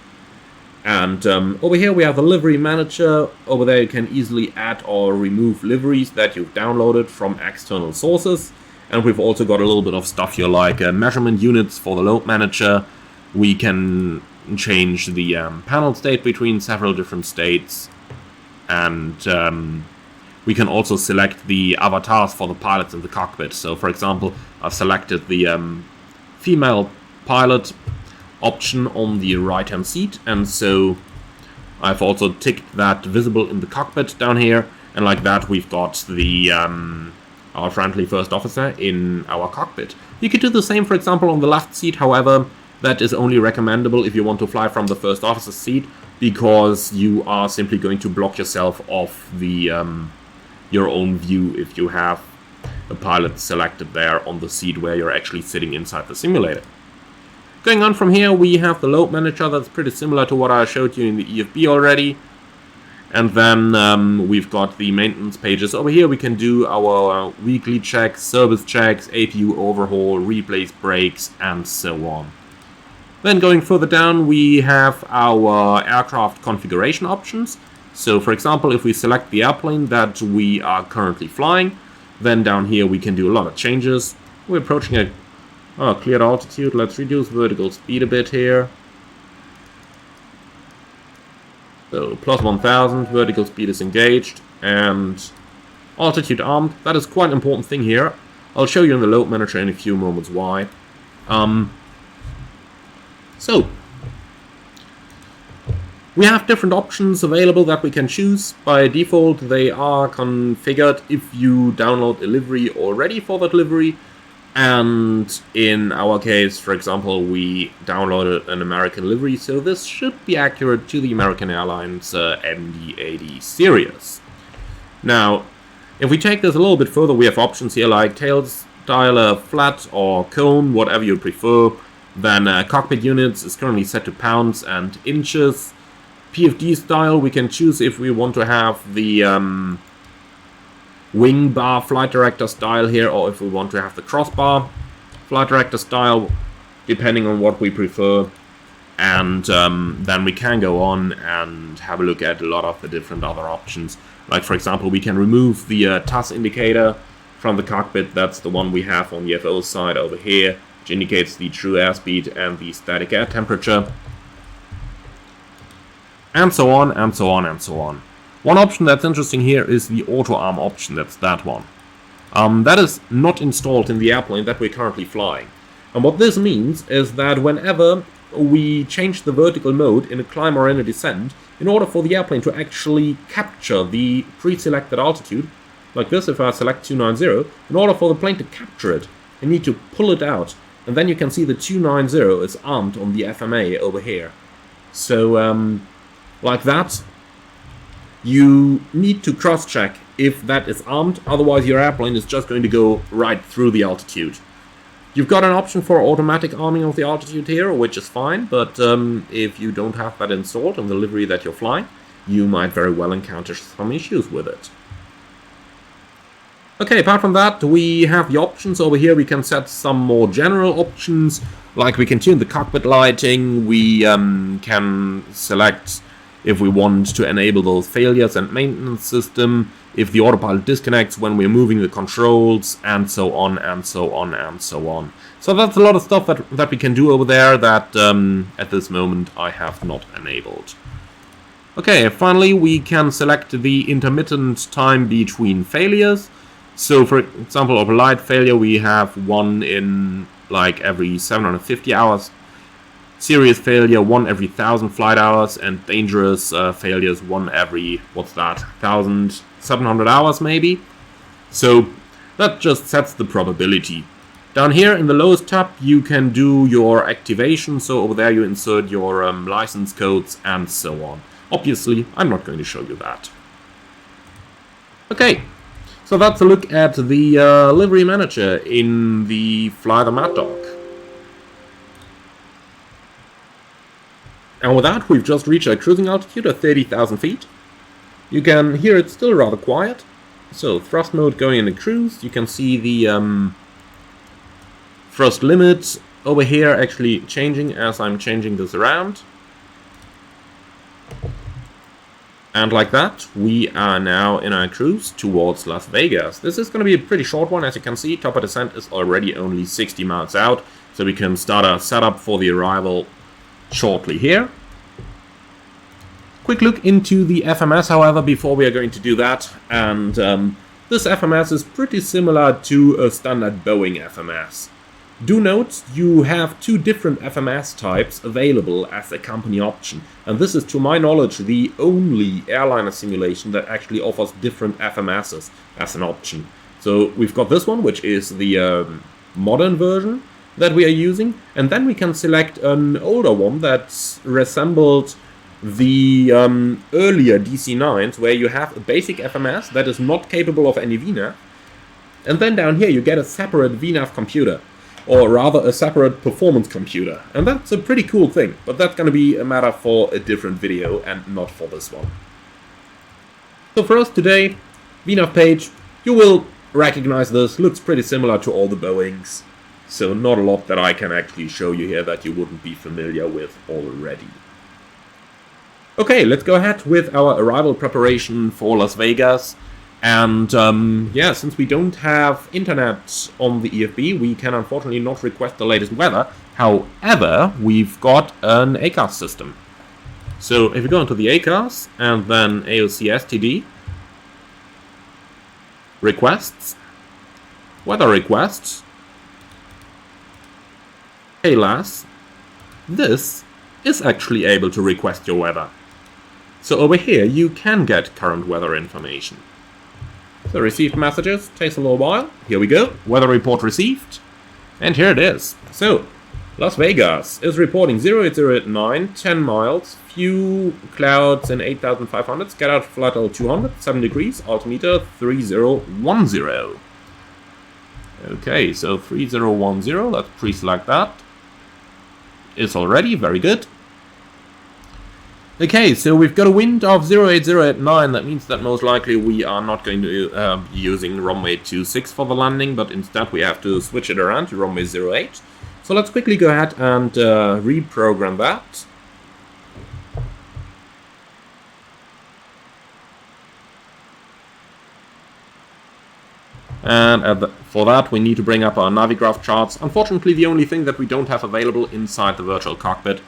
And over here we have the livery manager. Over there you can easily add or remove liveries that you've downloaded from external sources. And we've also got a little bit of stuff here like measurement units for the load manager. We can change the panel state between several different states. And we can also select the avatars for the pilots in the cockpit. So for example, I've selected the female pilot option on the right hand seat, and so I've also ticked that visible in the cockpit down here, and like that we've got the our friendly first officer in our cockpit. You could do the same, for example, on the left seat. However, that is only recommendable if you want to fly from the first officer's seat, because you are simply going to block yourself off the your own view if you have a pilot selected there on the seat where you're actually sitting inside the simulator. Going on from here, we have the load manager. That's pretty similar to what I showed you in the EFB already. And then we've got the maintenance pages. Over here we can do our weekly checks, service checks, APU overhaul, replace brakes, and so on. Then going further down, we have our aircraft configuration options. So for example, if we select the airplane that we are currently flying, then down here we can do a lot of changes. We're approaching a cleared altitude. Let's reduce vertical speed a bit here. So plus 1000, vertical speed is engaged, and altitude armed. That is quite an important thing here. I'll show you in the load manager in a few moments why. So we have different options available that we can choose. By default, they are configured if you download a livery already for that livery. And in our case, for example, we downloaded an American livery, so this should be accurate to the American Airlines MD-80 series. Now, if we take this a little bit further, we have options here like tail style, flat or cone, whatever you prefer. Then cockpit units is currently set to pounds and inches. PFD style, we can choose if we want to have the wing bar flight director style here, or if we want to have the crossbar flight director style, depending on what we prefer. And then we can go on and have a look at a lot of the different other options. Like for example, we can remove the HOTAS indicator from the cockpit. That's the one we have on the FO side over here, which indicates the true airspeed and the static air temperature. And so on, and so on, and so on. One option that's interesting here is the auto arm option. That's that one. That is not installed in the airplane that we're currently flying. And what this means is that whenever we change the vertical mode in a climb or in a descent, in order for the airplane to actually capture the pre-selected altitude, like this, if I select 290, in order for the plane to capture it, I need to pull it out. And then you can see the 290 is armed on the FMA over here. So, like that. You need to cross-check if that is armed, otherwise your airplane is just going to go right through the altitude. You've got an option for automatic arming of the altitude here, which is fine, but if you don't have that installed in the livery that you're flying, you might very well encounter some issues with it. Okay, apart from that, we have the options over here. We can set some more general options, like we can tune the cockpit lighting, we can select if we want to enable those failures and maintenance system, if the autopilot disconnects when we're moving the controls, and so on, and so on, and so on. So that's a lot of stuff that we can do over there that at this moment I have not enabled. Okay, finally we can select the intermittent time between failures. So for example, of a light failure we have one in like every 750 hours. Serious failure, one every 1,000 flight hours, and dangerous failures, one every, what's that, 1,700 hours maybe? So that just sets the probability. Down here in the lowest tab you can do your activation, so over there you insert your license codes and so on. Obviously, I'm not going to show you that. Okay, so that's a look at the livery manager in the Fly the Maddog. And with that, we've just reached a cruising altitude of 30,000 feet. You can hear it's still rather quiet. So, thrust mode going into cruise. You can see the thrust limit over here actually changing as I'm changing this around. And like that, we are now in our cruise towards Las Vegas. This is going to be a pretty short one, as you can see. Top of descent is already only 60 miles out, so we can start our setup for the arrival shortly here. Quick look into the FMS, however, before we are going to do that. And this FMS is pretty similar to a standard Boeing FMS. Do note, you have two different FMS types available as a company option. And this is, to my knowledge, the only airliner simulation that actually offers different FMSs as an option. So we've got this one, which is the modern version that we are using, and then we can select an older one that resembled the earlier DC-9s, where you have a basic FMS that is not capable of any VNAV, and then down here you get a separate VNAV computer, or rather a separate performance computer, and that's a pretty cool thing, but that's going to be a matter for a different video and not for this one. So for us today, VNAV page, you will recognize this, looks pretty similar to all the Boeings. So not a lot that I can actually show you here that you wouldn't be familiar with already. Okay, let's go ahead with our arrival preparation for Las Vegas. And yeah, since we don't have internet on the EFB, we can unfortunately not request the latest weather. However, we've got an ACARS system. So if you go into the ACARS and then AOC STD, requests, weather requests, hey lass, this is actually able to request your weather. So over here you can get current weather information. So received messages, takes a little while. Here we go, weather report received. And here it is. So, Las Vegas is reporting 08089, 10 miles, few clouds and 8,500. Get out flight level 200, 7 degrees, altimeter 3010. Okay, so 3010, let's pre-select that. Is already, very good. Okay, so we've got a wind of 08089, that means that most likely we are not going to be using runway 26 for the landing, but instead we have to switch it around to runway 08. So let's quickly go ahead and reprogram that. And for that we need to bring up our Navigraph charts. Unfortunately the only thing that we don't have available inside the virtual cockpit.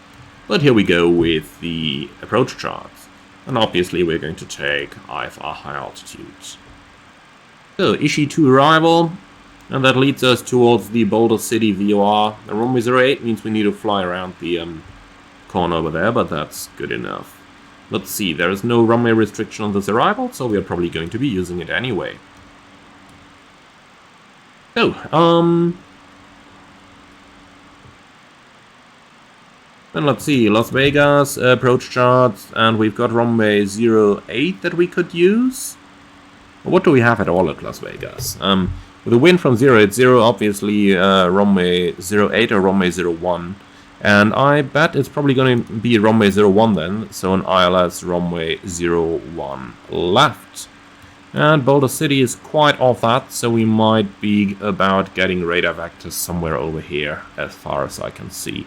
But here we go with the approach charts. And obviously we're going to take IFR high altitudes. So Ishi to arrival. And that leads us towards the Boulder City VOR. The runway 08 means we need to fly around the corner over there, but that's good enough. Let's see, there is no runway restriction on this arrival, so we are probably going to be using it anyway. So, then let's see, Las Vegas, approach charts, and we've got runway 08 that we could use. What do we have at all at Las Vegas? With a wind from 080, obviously runway 08 or runway 01. And I bet it's probably going to be runway 01 then, so an ILS runway 01 left. And Boulder City is quite off that, so we might be about getting radar vectors somewhere over here, as far as I can see.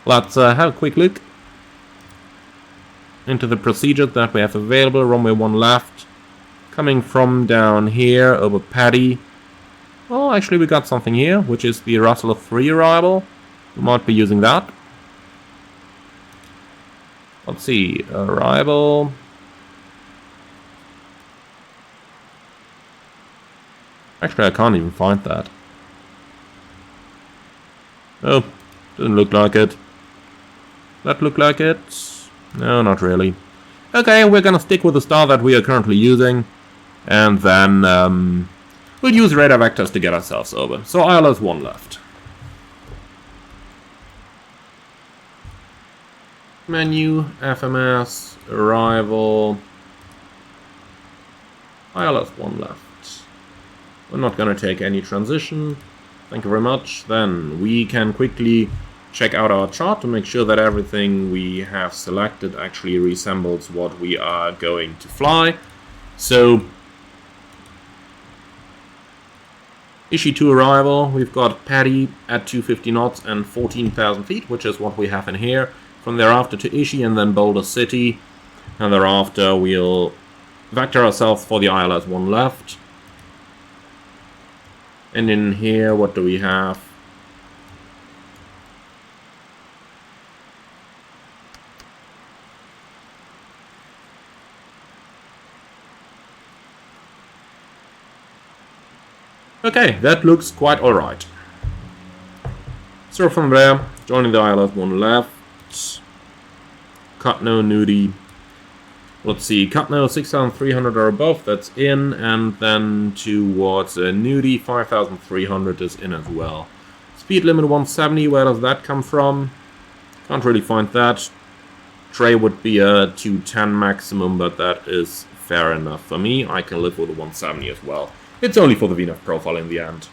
Let's have a quick look into the procedures that we have available. Runway 1 left, coming from down here over Paddy. Well, actually we got something here, which is the Russell 3 arrival. We might be using that. Let's see, arrival. Actually, I can't even find that. Oh, doesn't look like it. That look like it? No, not really. Okay, we're gonna stick with the star that we are currently using. And then we'll use radar vectors to get ourselves over. So ILS 1 left. Menu, FMS, arrival. ILS 1 left. We're not gonna take any transition. Thank you very much. Then we can quickly check out our chart to make sure that everything we have selected actually resembles what we are going to fly. So, Ishi 2 arrival, we've got Paddy at 250 knots and 14,000 feet, which is what we have in here. From thereafter to Ishi and then Boulder City. And thereafter we'll vector ourselves for the ILS 1 left. And in here, what do we have? Okay, that looks quite alright. So from there, joining the ILS 1 left. Cutno, Nudie. Let's see, Cutno 6,300 or above, that's in, and then towards Nudie 5,300 is in as well. Speed limit 170, where does that come from? Can't really find that. Tray would be a 210 maximum, but that is fair enough for me. I can live with a 170 as well. It's only for the VNAV profile in the end.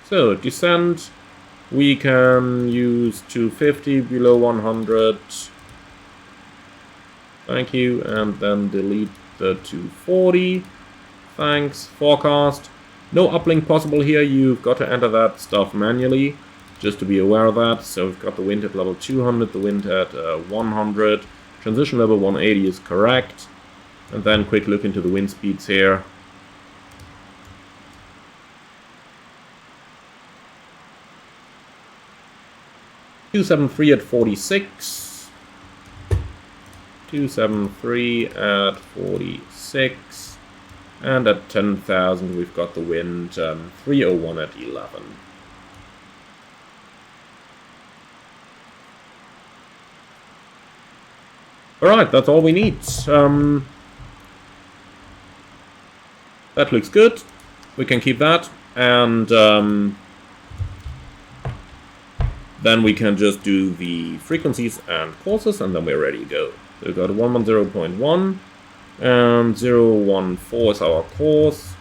So, descent, we can use 250 below 100. Thank you, and then delete the 240. Thanks. Forecast. No uplink possible here. You've got to enter that stuff manually, just to be aware of that. So we've got the wind at level 200, the wind at 100. Transition level 180 is correct. And then quick look into the wind speeds here. .273 at 46. 273 at 46, and at 10,000 we've got the wind 301 at 11. Alright, that's all we need. That looks good. We can keep that, and then we can just do the frequencies and courses, and then we're ready to go. So we've got 110.1, and 014 is our course.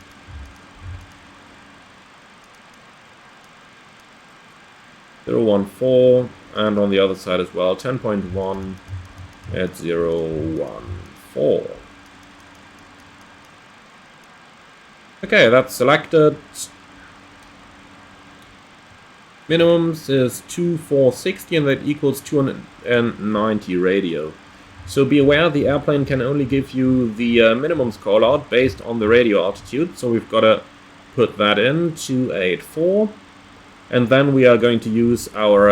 .014, and on the other side as well, 10.1 at 014. Okay, that's selected. Minimums is 2460, and that equals 290 radio. So be aware, the airplane can only give you the minimums call out based on the radio altitude. So we've got to put that in, 284. And then we are going to use our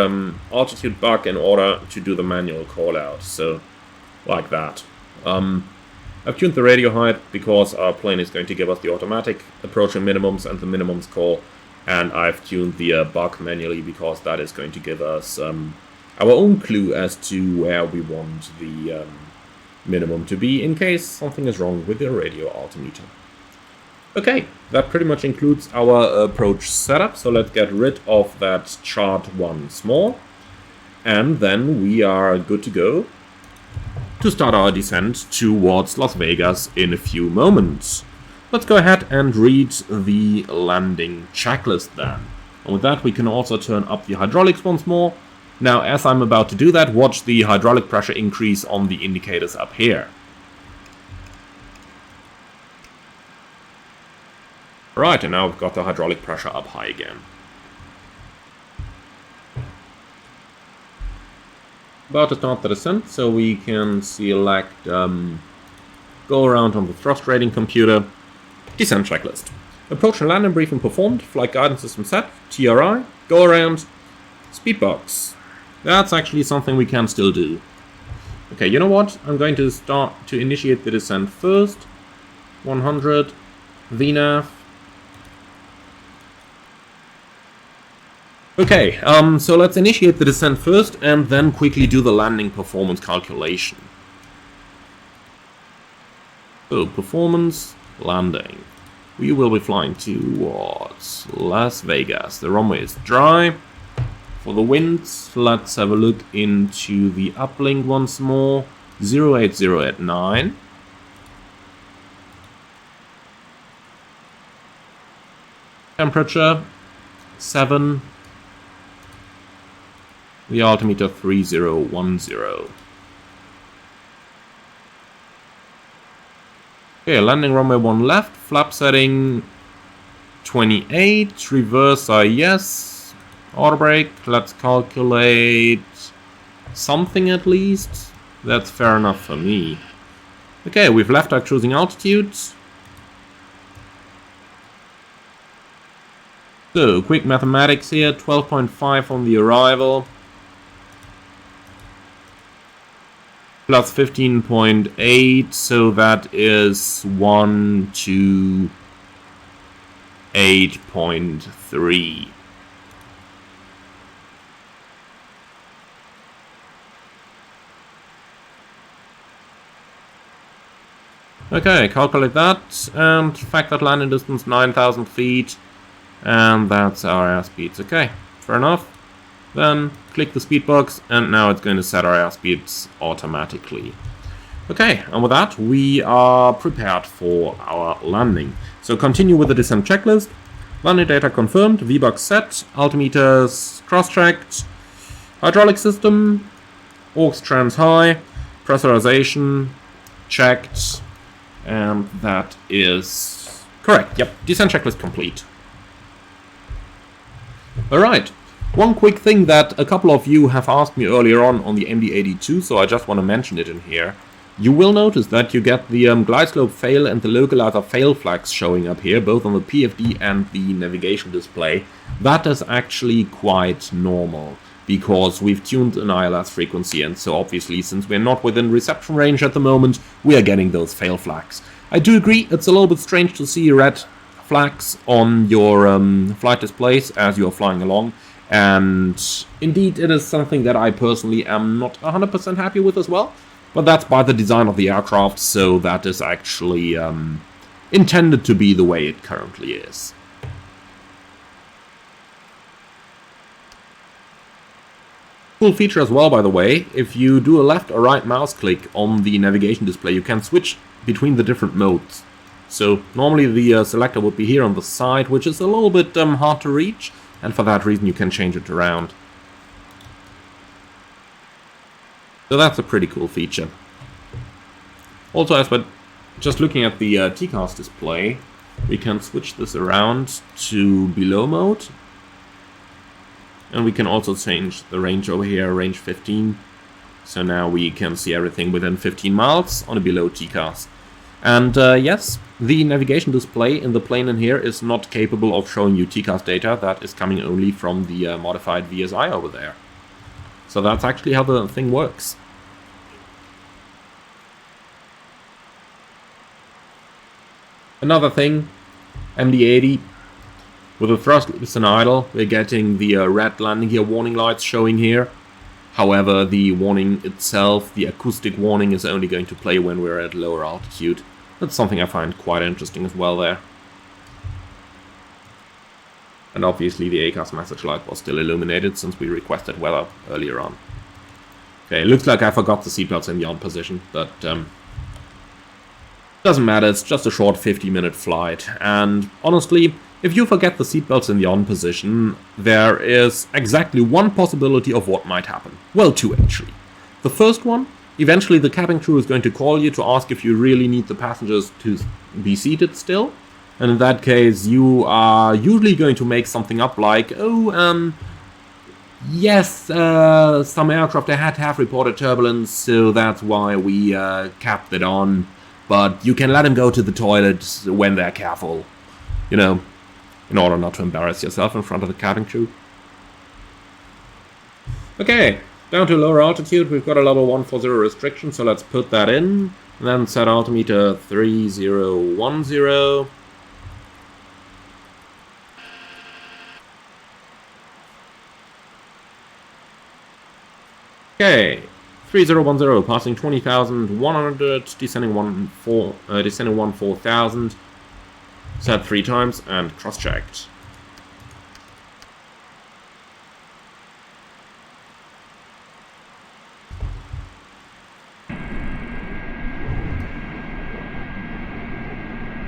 altitude bug in order to do the manual call out. So like that. I've tuned the radio height because our plane is going to give us the automatic approaching minimums and the minimums call. And I've tuned the bug manually because that is going to give us our own clue as to where we want the minimum to be in case something is wrong with the radio altimeter. Okay, that pretty much includes our approach setup, so let's get rid of that chart once more. And then we are good to go to start our descent towards Las Vegas in a few moments. Let's go ahead and read the landing checklist then. And with that we can also turn up the hydraulics once more. Now, as I'm about to do that, watch the hydraulic pressure increase on the indicators up here. Right, and now we've got the hydraulic pressure up high again. About to start the descent, so we can select go around on the thrust rating computer, descent checklist. Approach and landing briefing performed, flight guidance system set, TRI, go around, speedbox. That's actually something we can still do. Okay, you know what? I'm going to start to initiate the descent first. 100, VNAV. Okay, so let's initiate the descent first and then quickly do the landing performance calculation. So, performance, landing. We will be flying towards Las Vegas. The runway is dry. For the winds, let's have a look into the uplink once more. 080 at 9. Temperature, 7. The altimeter 3010. Okay, landing runway 1 left, flap setting 28, reverse yes, auto brake, let's calculate something at least. That's fair enough for me. Okay, we've left our cruising altitude. So, quick mathematics here, 12.5 on the arrival. Plus 15.8, so that is 128.3. Okay, calculate that, and factor that landing distance 9,000 feet, and that's our airspeeds. Okay, fair enough. Then click the speed box, and now it's going to set our airspeeds automatically. Okay, and with that, we are prepared for our landing. So continue with the descent checklist. Landing data confirmed, VBOX set, altimeters cross-checked, hydraulic system, aux trans high, pressurization checked, and that is correct. Yep, descent checklist complete. Alright. One quick thing that a couple of you have asked me earlier on the MD-82, so I just want to mention it in here. You will notice that you get the glide slope fail and the localizer fail flags showing up here, both on the PFD and the navigation display. That is actually quite normal, because we've tuned an ILS frequency, and so obviously, since we're not within reception range at the moment, we are getting those fail flags. I do agree, it's a little bit strange to see red flags on your flight displays as you are flying along. And indeed, it is something that I personally am not 100% happy with as well. But that's by the design of the aircraft, so that is actually intended to be the way it currently is. Cool feature as well, by the way, if you do a left or right mouse click on the navigation display, you can switch between the different modes. So normally the selector would be here on the side, which is a little bit hard to reach. And for that reason, you can change it around. So that's a pretty cool feature. Also, as we're just looking at the TCAS display, we can switch this around to below mode. And we can also change the range over here, range 15. So now we can see everything within 15 miles on a below TCAS. And yes, the navigation display in the plane in here is not capable of showing you TCAS data. That is coming only from the modified VSI over there. So that's actually how the thing works. Another thing, MD-80, with the thrust listen idle, we're getting the red landing gear warning lights showing here. However, the warning itself, the acoustic warning, is only going to play when we're at lower altitude. That's something I find quite interesting as well there. And obviously the ACAS message light was still illuminated since we requested weather earlier on. Okay, looks like I forgot the seatbelts in the on position, but doesn't matter, it's just a short 50-minute flight. And honestly, if you forget the seatbelts in the on position, there is exactly one possibility of what might happen. Well, two actually. The first one, eventually the cabin crew is going to call you to ask if you really need the passengers to be seated still. And in that case, you are usually going to make something up like, yes, some aircraft ahead have reported turbulence, so that's why we capped it on. But you can let them go to the toilet when they're careful, you know, in order not to embarrass yourself in front of the cabin crew. Okay, down to lower altitude, we've got a level 140 restriction, so let's put that in. And then set altimeter 3010. Okay, 3010, passing 20,100, descending 14,000. Set 3 times and cross-checked.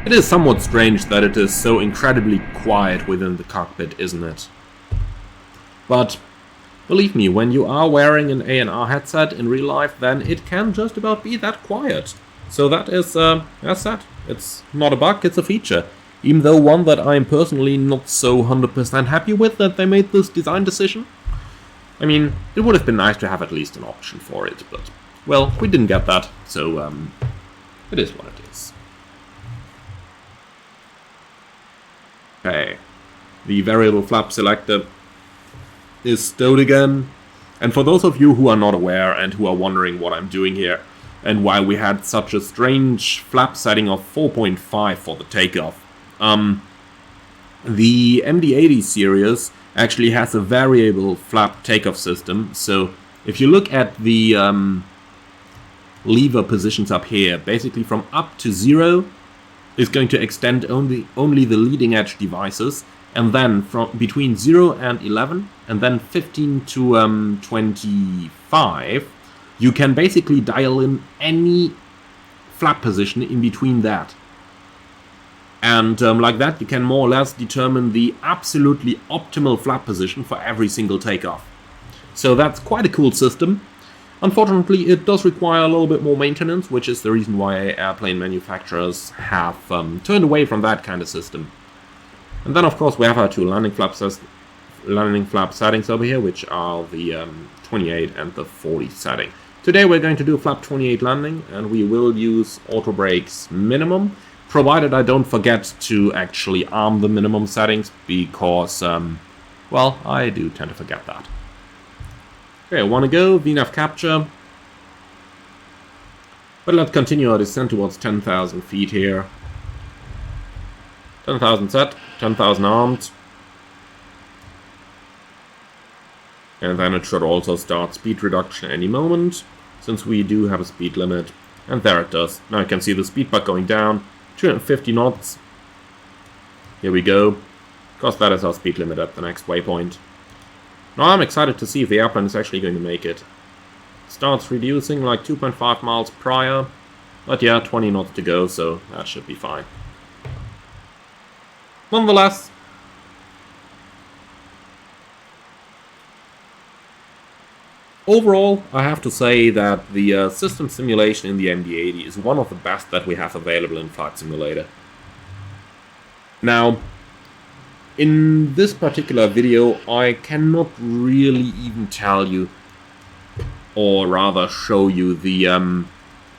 It is somewhat strange that it is so incredibly quiet within the cockpit, isn't it? But believe me, when you are wearing an A&R headset in real life, then it can just about be that quiet. So that is, as said, it's not a bug, it's a feature. Even though one that I'm personally not so 100% happy with that they made this design decision. I mean, it would have been nice to have at least an option for it, but, well, we didn't get that, so, it is what it is. Okay, the variable flap selector is stowed again. And for those of you who are not aware and who are wondering what I'm doing here, and why we had such a strange flap setting of 4.5 for the takeoff, the MD-80 series actually has a variable flap takeoff system. So if you look at the lever positions up here, basically from up to 0 is going to extend only the leading edge devices, and then from between 0 and 11, and then 15 to 25, you can basically dial in any flap position in between that. And like that, you can more or less determine the absolutely optimal flap position for every single takeoff. So that's quite a cool system. Unfortunately, it does require a little bit more maintenance, which is the reason why airplane manufacturers have turned away from that kind of system. And then, of course, we have our 2 landing flap settings over here, which are the 28 and the 40 setting. Today we're going to do flap 28 landing, and we will use auto brakes minimum, provided I don't forget to actually arm the minimum settings, because, well, I do tend to forget that. Okay, I want to go, VNAV capture. But let's continue our descent towards 10,000 feet here. 10,000 set, 10,000 armed. And then it should also start speed reduction any moment, since we do have a speed limit. And there it does. Now you can see the speed bug going down, 250 knots. Here we go. Of course, that is our speed limit at the next waypoint. Now I'm excited to see if the airplane is actually going to make it. It starts reducing like 2.5 miles prior, but yeah, 20 knots to go, so that should be fine. Nonetheless, overall, I have to say that the system simulation in the MD-80 is one of the best that we have available in Flight Simulator. Now, in this particular video, I cannot really even tell you, or rather show you, the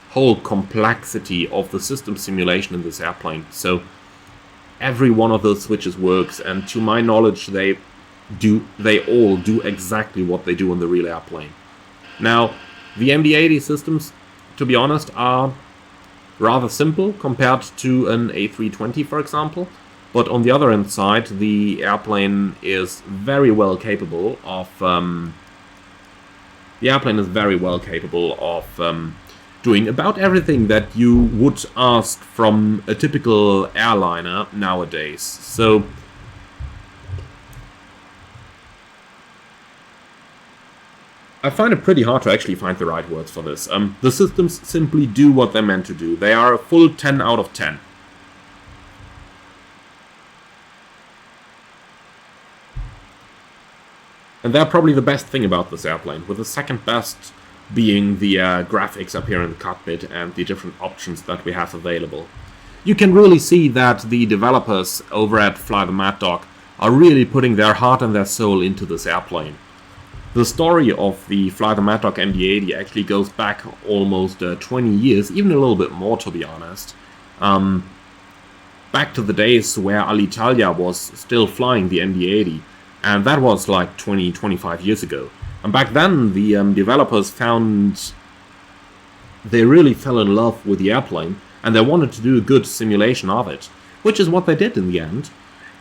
whole complexity of the system simulation in this airplane. So every one of those switches works, and to my knowledge, they all do exactly what they do on the real airplane. Now, the MD-80 systems, to be honest, are rather simple compared to an A320, for example. But on the other hand side, the airplane is very well capable of doing about everything that you would ask from a typical airliner nowadays. So I find it pretty hard to actually find the right words for this. The systems simply do what they're meant to do. They are a full 10 out of 10. And they're probably the best thing about this airplane, with the second best being the graphics up here in the cockpit and the different options that we have available. you can really see that the developers over at Fly the Maddog are really putting their heart and their soul into this airplane. The story of the Fly the Maddog MD-80 actually goes back almost 20 years, even a little bit more to be honest. Back to the days where Alitalia was still flying the MD-80, and that was like 20-25 years ago. And back then the developers found they really fell in love with the airplane, and they wanted to do a good simulation of it, which is what they did in the end.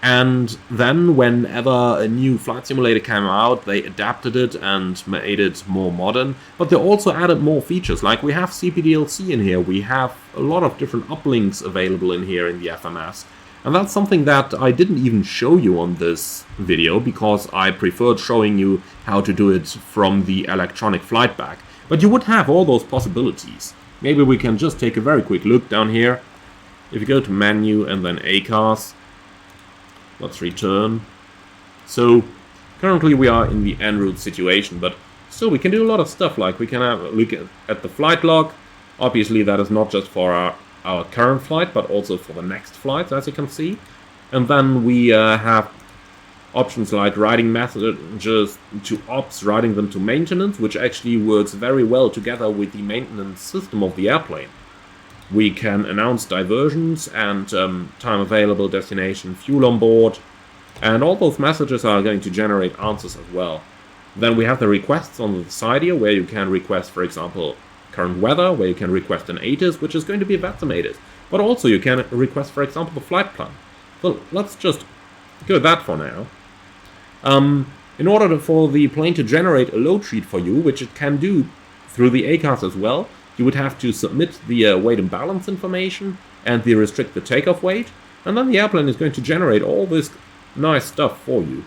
And then whenever a new flight simulator came out, they adapted it and made it more modern, but they also added more features. Like we have CPDLC in here, we have a lot of different uplinks available in here in the FMS. And that's something that I didn't even show you on this video, because I preferred showing you how to do it from the electronic flight bag. But you would have all those possibilities. Maybe we can just take a very quick look down here. If you go to menu and then ACARS, let's return. So currently we are in the en route situation, but still we can do a lot of stuff. Like we can have a look at the flight log. Obviously that is not just for our current flight, but also for the next flight, as you can see. And then we have options like writing messages to ops, writing them to maintenance, which actually works very well together with the maintenance system of the airplane. We can announce diversions and time available, destination, fuel on board, and all those messages are going to generate answers as well. Then we have the requests on the side here, where you can request, for example, current weather, where you can request an HOTAS, which is going to be estimated. But also you can request, for example, the flight plan. Well, let's just go with that for now. In order for the plane to generate a load sheet for you, which it can do through the ACARS as well, you would have to submit the weight and balance information and the restricted takeoff weight, and then the airplane is going to generate all this nice stuff for you.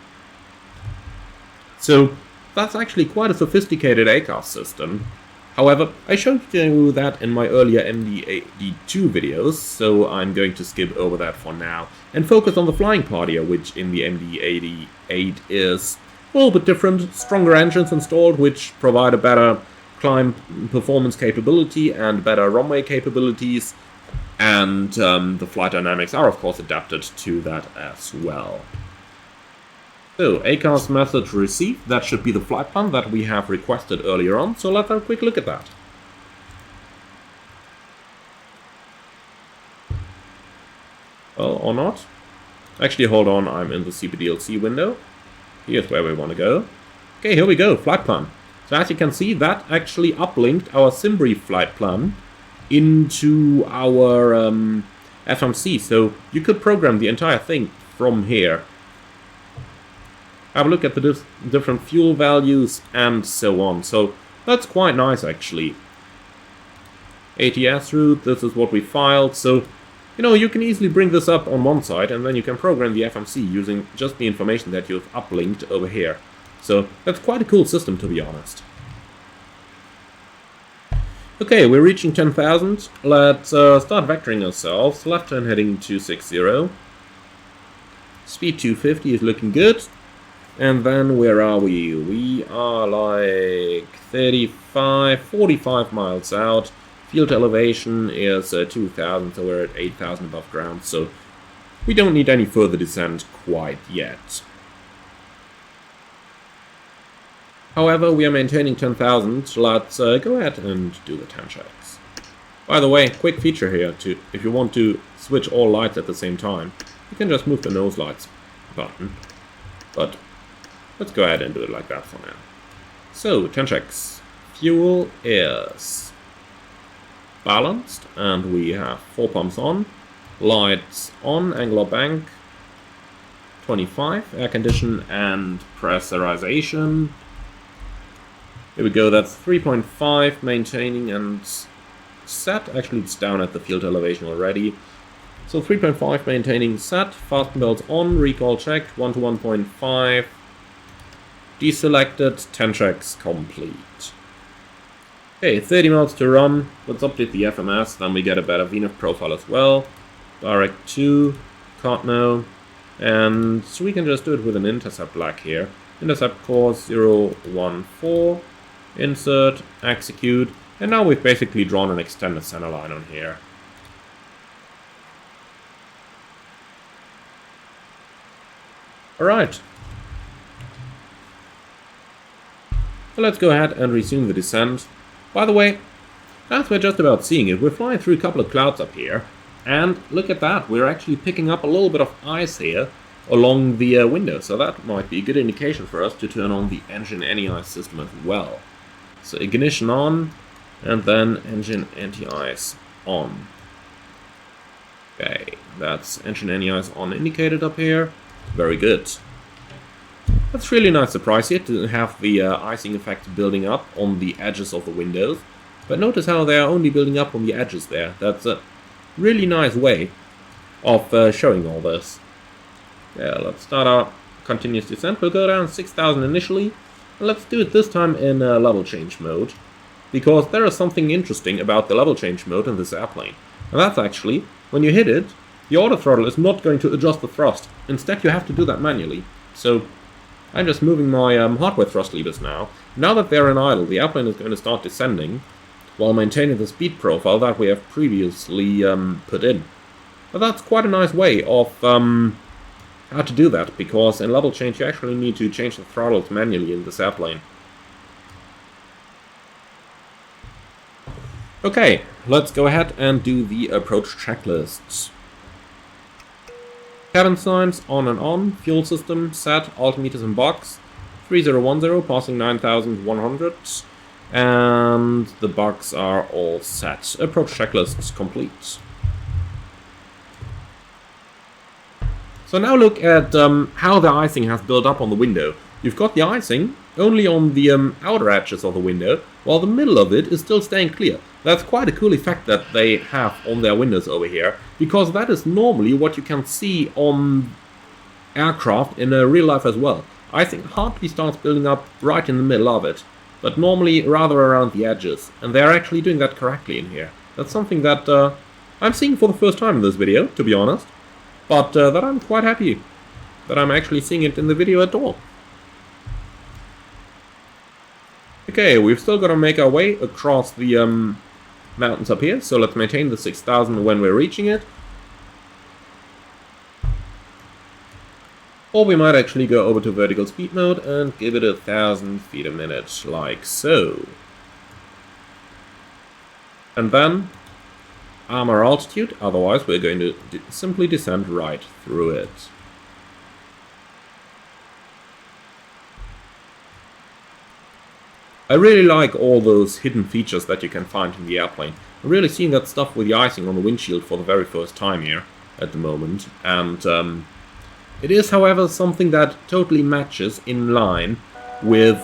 So that's actually quite a sophisticated ACARS system. However, I showed you that in my earlier MD-82 videos, so I'm going to skip over that for now and focus on the flying part here, which in the MD-88 is a little bit different. Stronger engines installed, which provide a better climb performance capability and better runway capabilities, and the flight dynamics are of course adapted to that as well. So, ACARS message received, that should be the flight plan that we have requested earlier on, so let's have a quick look at that. Well, or not. Actually, hold on, I'm in the CPDLC window. Here's where we want to go. Okay, here we go, flight plan. So as you can see, that actually uplinked our Simbri flight plan into our FMC, so you could program the entire thing from here. Have a look at the different fuel values and so on. So that's quite nice actually. ATS route, this is what we filed. So, you know, you can easily bring this up on one side and then you can program the FMC using just the information that you've uplinked over here. So that's quite a cool system, to be honest. Okay, we're reaching 10,000. Let's start vectoring ourselves. Left turn heading 260. Speed 250 is looking good. And then where are we? We are like 45 miles out. Field elevation is 2,000, so we're at 8,000 above ground. So we don't need any further descent quite yet. However, we are maintaining 10,000. Let's go ahead and do the 10 checks. By the way, quick feature here, if you want to switch all lights at the same time, you can just move the nose lights button. But let's go ahead and do it like that for now. So, 10 checks. Fuel is balanced, and we have 4 pumps on. Lights on, angular bank 25, air condition and pressurization. Here we go, that's 3.5, maintaining and set. Actually, it's down at the field elevation already. So 3.5 maintaining set, fasten belts on, recall checked, 1 to 1.5. Deselected, 10 checks complete. Okay, 30 miles to run. Let's update the FMS, then we get a better VNAV profile as well. Direct to, Cardno, and so we can just do it with an intercept black here. Intercept course 014, insert, execute, and now we've basically drawn an extended center line on here. Alright. So let's go ahead and resume the descent. By the way, as we're just about seeing it, we're flying through a couple of clouds up here. And look at that, we're actually picking up a little bit of ice here along the window. So that might be a good indication for us to turn on the engine anti-ice system as well. So ignition on, and then engine anti-ice on. Okay, that's engine anti-ice on indicated up here. Very good. That's really nice surprise here to have the icing effect building up on the edges of the windows. But notice how they are only building up on the edges there. That's a really nice way of showing all this. Yeah, let's start our continuous descent. We'll go down 6,000 initially. And let's do it this time in level change mode. Because there is something interesting about the level change mode in this airplane. And that's actually, when you hit it, the auto throttle is not going to adjust the thrust. Instead, you have to do that manually. So I'm just moving my hardware thrust levers now. Now that they're in idle, the airplane is going to start descending while maintaining the speed profile that we have previously put in. But that's quite a nice way of how to do that, because in level change you actually need to change the throttles manually in this airplane. Okay, let's go ahead and do the approach checklists. Cabin signs on and on, fuel system set, altimeters in box, 3010 passing 9100, and the bugs are all set. Approach checklists complete. So now look at how the icing has built up on the window. You've got the icing only on the outer edges of the window, while the middle of it is still staying clear. That's quite a cool effect that they have on their windows over here, because that is normally what you can see on aircraft in real life as well. Icing hardly starts building up right in the middle of it, but normally rather around the edges, and they're actually doing that correctly in here. That's something that I'm seeing for the first time in this video, to be honest, but that I'm quite happy that I'm actually seeing it in the video at all. Okay, we've still got to make our way across the mountains up here, so let's maintain the 6,000 when we're reaching it. Or we might actually go over to vertical speed mode and give it 1,000 feet a minute, like so. And then arm our altitude, otherwise we're going to simply descend right through it. I really like all those hidden features that you can find in the airplane. I'm really seeing that stuff with the icing on the windshield for the very first time here at the moment. And it is, however, something that totally matches in line with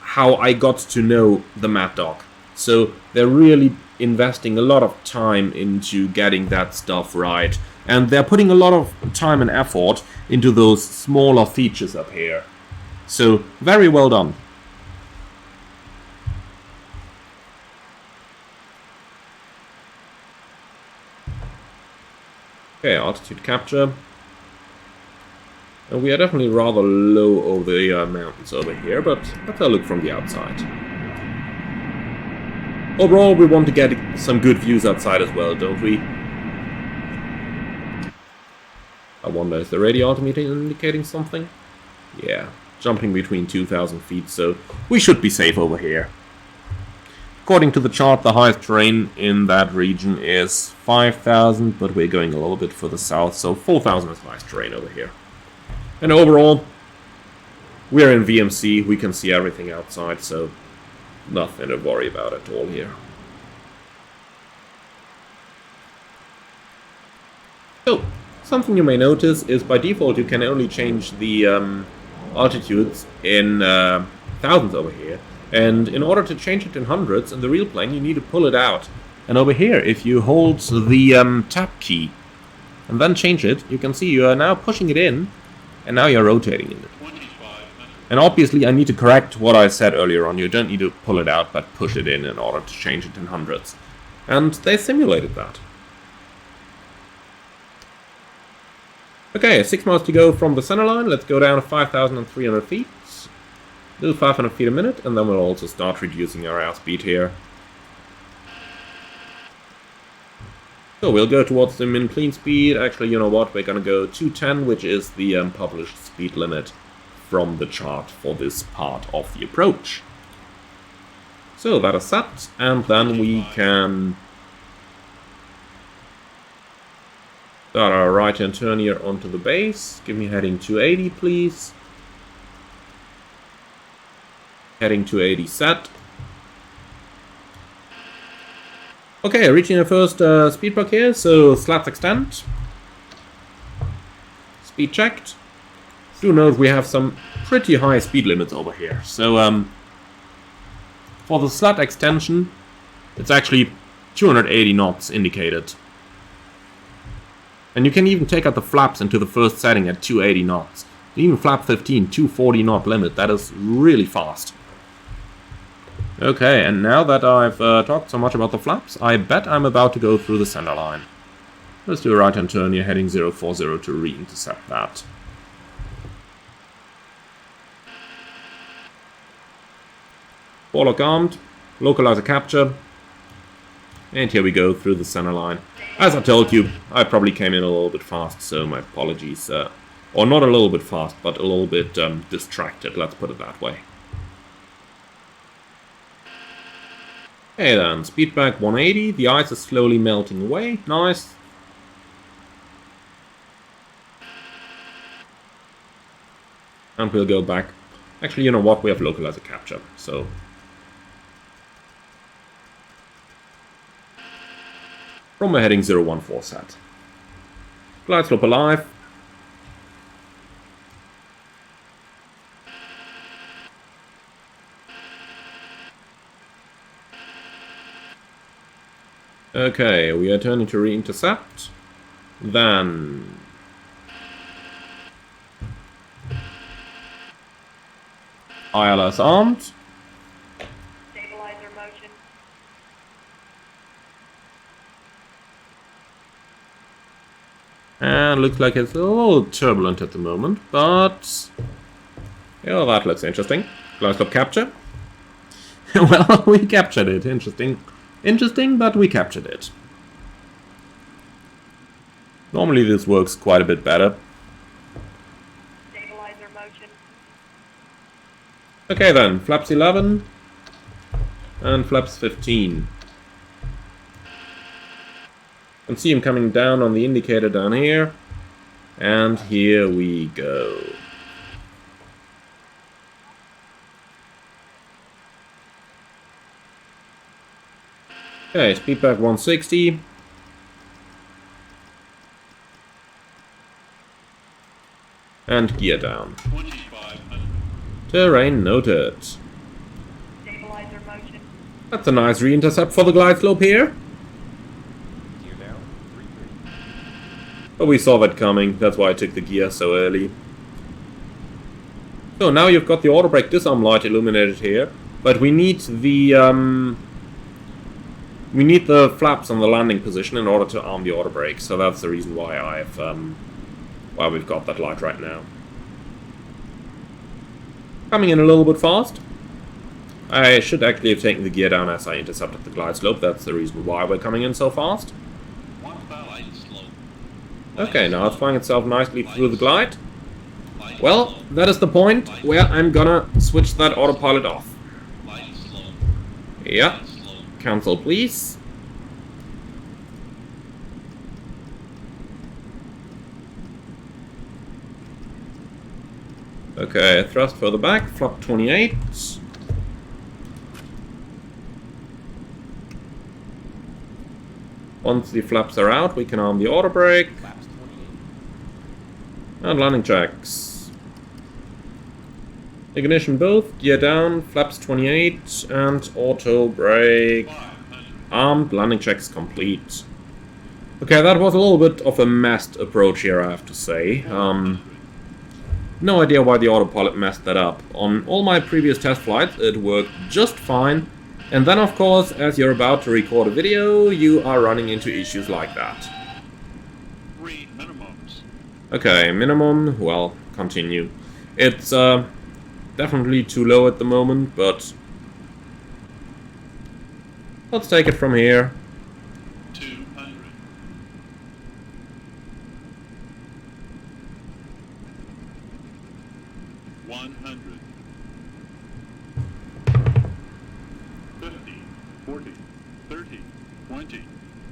how I got to know the Maddog. So they're really investing a lot of time into getting that stuff right. And they're putting a lot of time and effort into those smaller features up here. So very well done. Okay, altitude capture. And we are definitely rather low over the mountains over here, but let's have a look from the outside. Overall, we want to get some good views outside as well, don't we? I wonder, is the radio altimeter indicating something? Yeah, jumping between 2,000 feet, so we should be safe over here. According to the chart, the highest terrain in that region is 5,000, but we're going a little bit further south, so 4,000 is highest terrain over here. And overall, we're in VMC, we can see everything outside, so nothing to worry about at all here. So, something you may notice is by default you can only change the altitudes in thousands over here. And in order to change it in hundreds in the real plane, you need to pull it out. And over here, if you hold the tab key and then change it, you can see you are now pushing it in, and now you're rotating it. And obviously, I need to correct what I said earlier on. You don't need to pull it out, but push it in order to change it in hundreds. And they simulated that. Okay, 6 miles to go from the center line. Let's go down to 5,300 feet. Do 500 feet a minute, and then we'll also start reducing our airspeed here. So we'll go towards the min clean speed. Actually, you know what? We're gonna go 210, which is the published speed limit from the chart for this part of the approach. So that is set, and then we can start our right-hand turn here onto the base. Give me heading 280, please. Heading 280 set. Okay, reaching the first speed block here, so slats extend. Speed checked. Do note we have some pretty high speed limits over here. So for the slat extension, it's actually 280 knots indicated. And you can even take out the flaps into the first setting at 280 knots. Even flap 15, 240 knot limit, that is really fast. Okay, and now that I've talked so much about the flaps, I bet I'm about to go through the center line. Let's do a right-hand turn here, heading 040 to re-intercept that. Warlock armed, localizer capture, and here we go through the center line. As I told you, I probably came in a little bit fast, so my apologies. Or not a little bit fast, but a little bit distracted, let's put it that way. Okay then, speed back 180, the ice is slowly melting away, nice. And we'll go back. Actually, you know what, we have localizer capture, so... From a heading 014 set. Glide slope alive. Okay, we are turning to re-intercept. Then... ILS armed. Stabilizer motion. And looks like it's a little turbulent at the moment, but... Yeah, that looks interesting. Glide slope capture. Well, we captured it. Interesting. Interesting, but we captured it. Normally this works quite a bit better. Stabilizer motion. Okay then, flaps 11 and flaps 15. You can see him coming down on the indicator down here. And here we go. Okay, speed back 160. And gear down. 2500. Terrain noted. Stabilizer motion. That's a nice re-intercept for the glide slope here. Gear down. 3-3. But we saw that coming, that's why I took the gear so early. So now you've got the auto brake disarm light illuminated here, but we need the flaps on the landing position in order to arm the auto brake. So that's the reason why why we've got that light right now. Coming in a little bit fast. I should actually have taken the gear down as I intercepted the glide slope. That's the reason why we're coming in so fast. Glide slope. Okay, now it's flying itself nicely through the glide. Well, that is the point where I'm gonna switch that autopilot off. Glide slope. Yeah, Glide slope. cancel please. Okay, thrust further back, flap 28. Once the flaps are out, we can arm the auto brake. Flaps 28. And landing checks. Ignition both, gear down, flaps 28, and auto brake. 500. Armed, landing checks complete. Okay, that was a little bit of a messed approach here, I have to say. No idea why the autopilot messed that up. On all my previous test flights, it worked just fine. And then, of course, as you're about to record a video, you are running into issues like that. 3 minimums. Okay, minimum, well, continue. It's definitely too low at the moment, but let's take it from here. 200.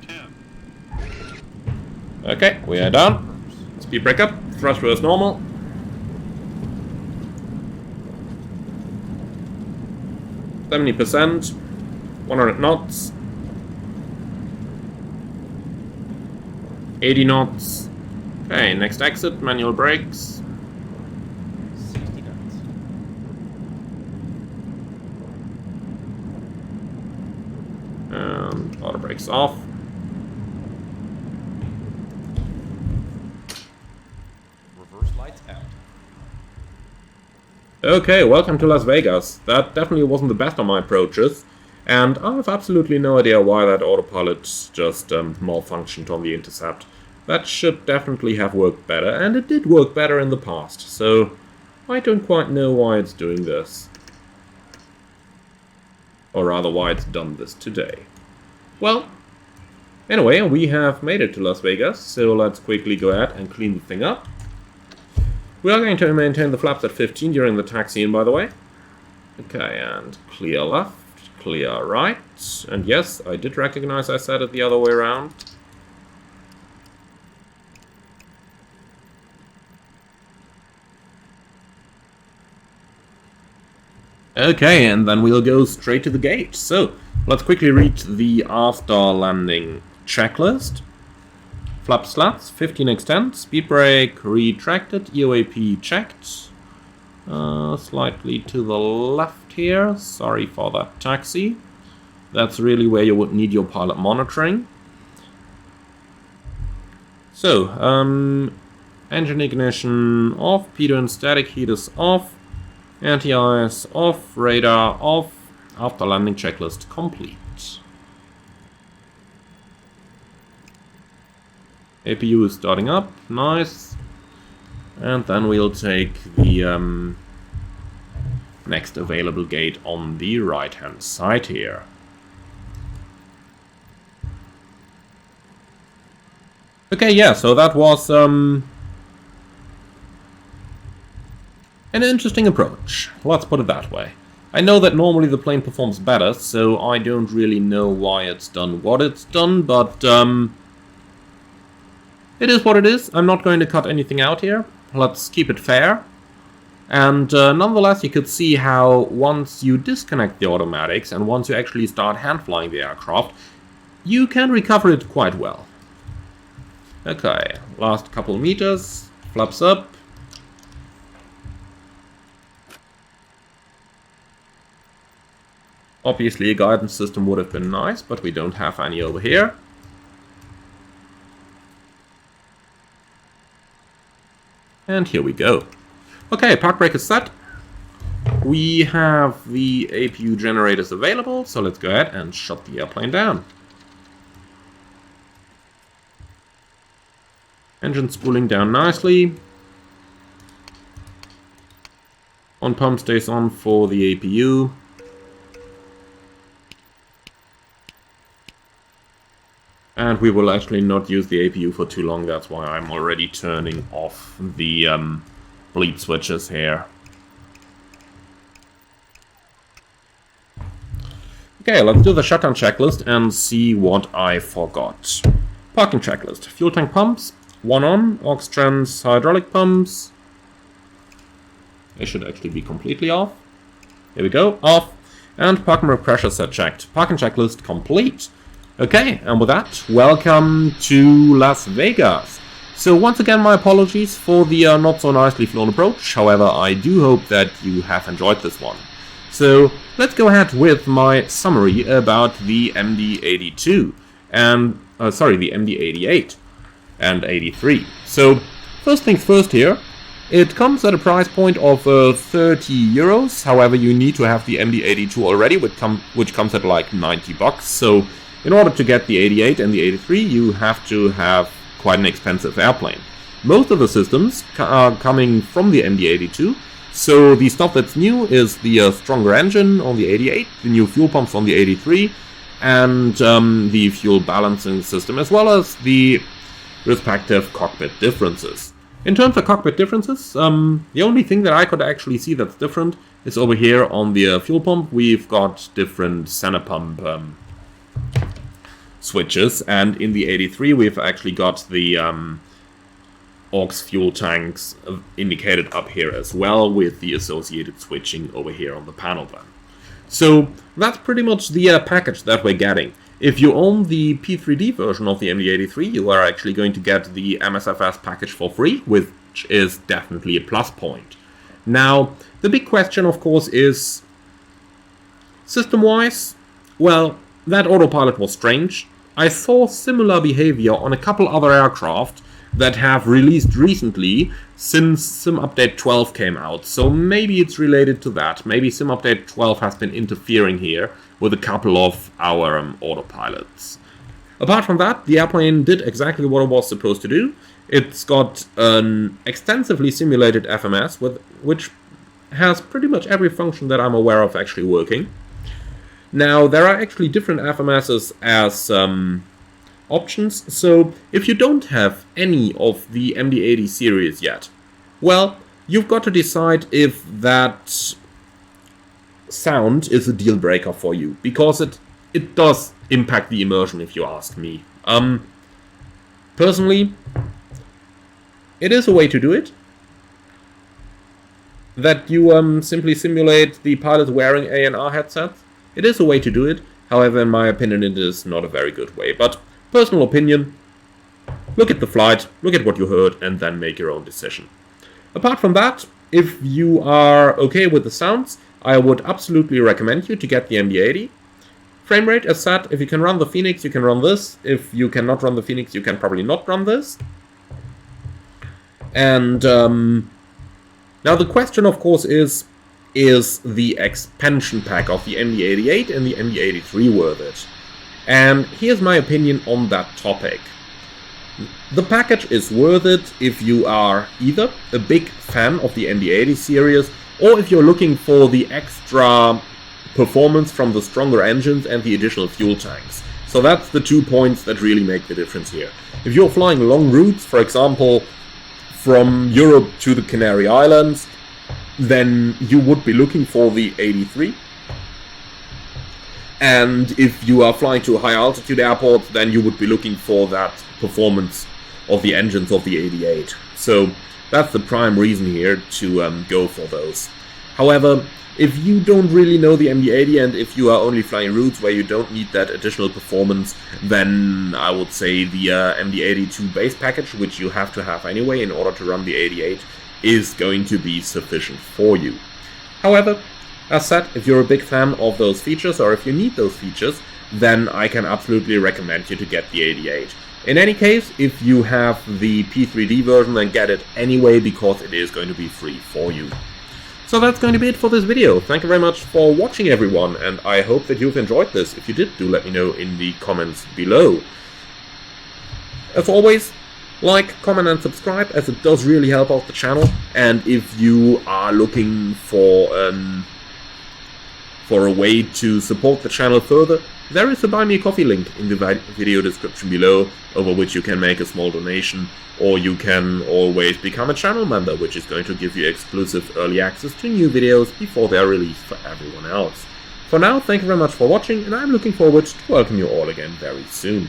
10. Okay, we are done. Speed brake up. Thrust reverse normal. %, 100 knots, 80 knots. Okay, next exit, manual brakes. 60 knots. And auto brakes off. Reverse lights out. Okay, welcome to Las Vegas. That definitely wasn't the best of my approaches, and I have absolutely no idea why that autopilot just malfunctioned on the intercept. That should definitely have worked better, and it did work better in the past, so I don't quite know why it's doing this. Or rather, why it's done this today. Well, anyway, we have made it to Las Vegas, so let's quickly go ahead and clean the thing up. We are going to maintain the flaps at 15 during the taxiing, by the way. Okay, and clear left, clear right. And yes, I did recognize I said it the other way around. Okay, and then we'll go straight to the gate. So, let's quickly read the after landing checklist. Flap slats, 15 extend, speed brake retracted, EOAP checked. Slightly to the left here, sorry for that taxi. That's really where you would need your pilot monitoring. So, engine ignition off, pitot and static heaters off, anti-ice off, radar off, after landing checklist complete. APU is starting up, nice. And then we'll take the next available gate on the right hand side here. Okay, yeah, so that was an interesting approach, let's put it that way. I know that normally the plane performs better, so I don't really know why it's done what it's done, but it is what it is. I'm not going to cut anything out here. Let's keep it fair. And nonetheless, you could see how once you disconnect the automatics and once you actually start hand flying the aircraft, you can recover it quite well. Okay, last couple meters, flaps up. Obviously a guidance system would have been nice, but we don't have any over here. And here we go. Okay, park brake is set. We have the APU generators available, so let's go ahead and shut the airplane down. Engine spooling down nicely. On pump stays on for the APU. And we will actually not use the APU for too long, that's why I'm already turning off the bleed switches here. Okay, let's do the shutdown checklist and see what I forgot. Parking checklist. Fuel tank pumps, 1 on, aux trans hydraulic pumps. They should actually be completely off. Here we go, off. And parking brake pressure set checked. Parking checklist complete. Okay, and with that, welcome to Las Vegas. So once again, my apologies for the not so nicely flown approach. However, I do hope that you have enjoyed this one. So let's go ahead with my summary about the MD-82 and the MD-88 and 83. So first things first here. It comes at a price point of 30 euros. However, you need to have the MD-82 already, which comes at like 90 bucks. So in order to get the 88 and the 83, you have to have quite an expensive airplane. Most of the systems are coming from the MD-82, so the stuff that's new is the stronger engine on the 88, the new fuel pumps on the 83, and the fuel balancing system, as well as the respective cockpit differences. In terms of cockpit differences, the only thing that I could actually see that's different is over here on the fuel pump. We've got different center pump switches, and in the 83 we've actually got the aux fuel tanks indicated up here as well, with the associated switching over here on the panel then. So that's pretty much the package that we're getting. If you own the P3D version of the MD-83, you are actually going to get the MSFS package for free, which is definitely a plus point. Now, the big question, of course, is system-wise, well, that autopilot was strange. I saw similar behavior on a couple other aircraft that have released recently since Sim Update 12 came out, so maybe it's related to that. Maybe Sim Update 12 has been interfering here with a couple of our autopilots. Apart from that, the airplane did exactly what it was supposed to do. It's got an extensively simulated FMS, which has pretty much every function that I'm aware of actually working. Now, there are actually different FMSs as options, so if you don't have any of the MD-80 series yet, well, you've got to decide if that sound is a deal breaker for you, because it does impact the immersion, if you ask me. Personally, it is a way to do it, that you simply simulate the pilot wearing A&R headsets. It is a way to do it, however, in my opinion, it is not a very good way. But personal opinion, look at the flight, look at what you heard, and then make your own decision. Apart from that, if you are okay with the sounds, I would absolutely recommend you to get the MD-80. Frame rate, as said, if you can run the Phoenix, you can run this. If you cannot run the Phoenix, you can probably not run this. And now the question, of course, is the expansion pack of the MD-88 and the MD-83 worth it? And here's my opinion on that topic. The package is worth it if you are either a big fan of the MD-80 series, or if you're looking for the extra performance from the stronger engines and the additional fuel tanks. So that's the 2 points that really make the difference here. If you're flying long routes, for example, from Europe to the Canary Islands, then you would be looking for the 83. And if you are flying to a high altitude airport, then you would be looking for that performance of the engines of the 88. So that's the prime reason here to go for those. However, if you don't really know the MD-80 and if you are only flying routes where you don't need that additional performance, then I would say the MD-82 base package, which you have to have anyway in order to run the 88, is going to be sufficient for you. However, as said, if you're a big fan of those features, or if you need those features, then I can absolutely recommend you to get the 88. In any case, if you have the P3D version, then get it anyway, because it is going to be free for you. So that's going to be it for this video. Thank you very much for watching, everyone, and I hope that you've enjoyed this. If you did, do let me know in the comments below. As always, like, comment and subscribe, as it does really help out the channel. And if you are looking for a way to support the channel further, there is a Buy Me a Coffee link in the video description below, over which you can make a small donation, or you can always become a channel member, which is going to give you exclusive early access to new videos before they are released for everyone else. For now, thank you very much for watching, and I'm looking forward to welcome you all again very soon.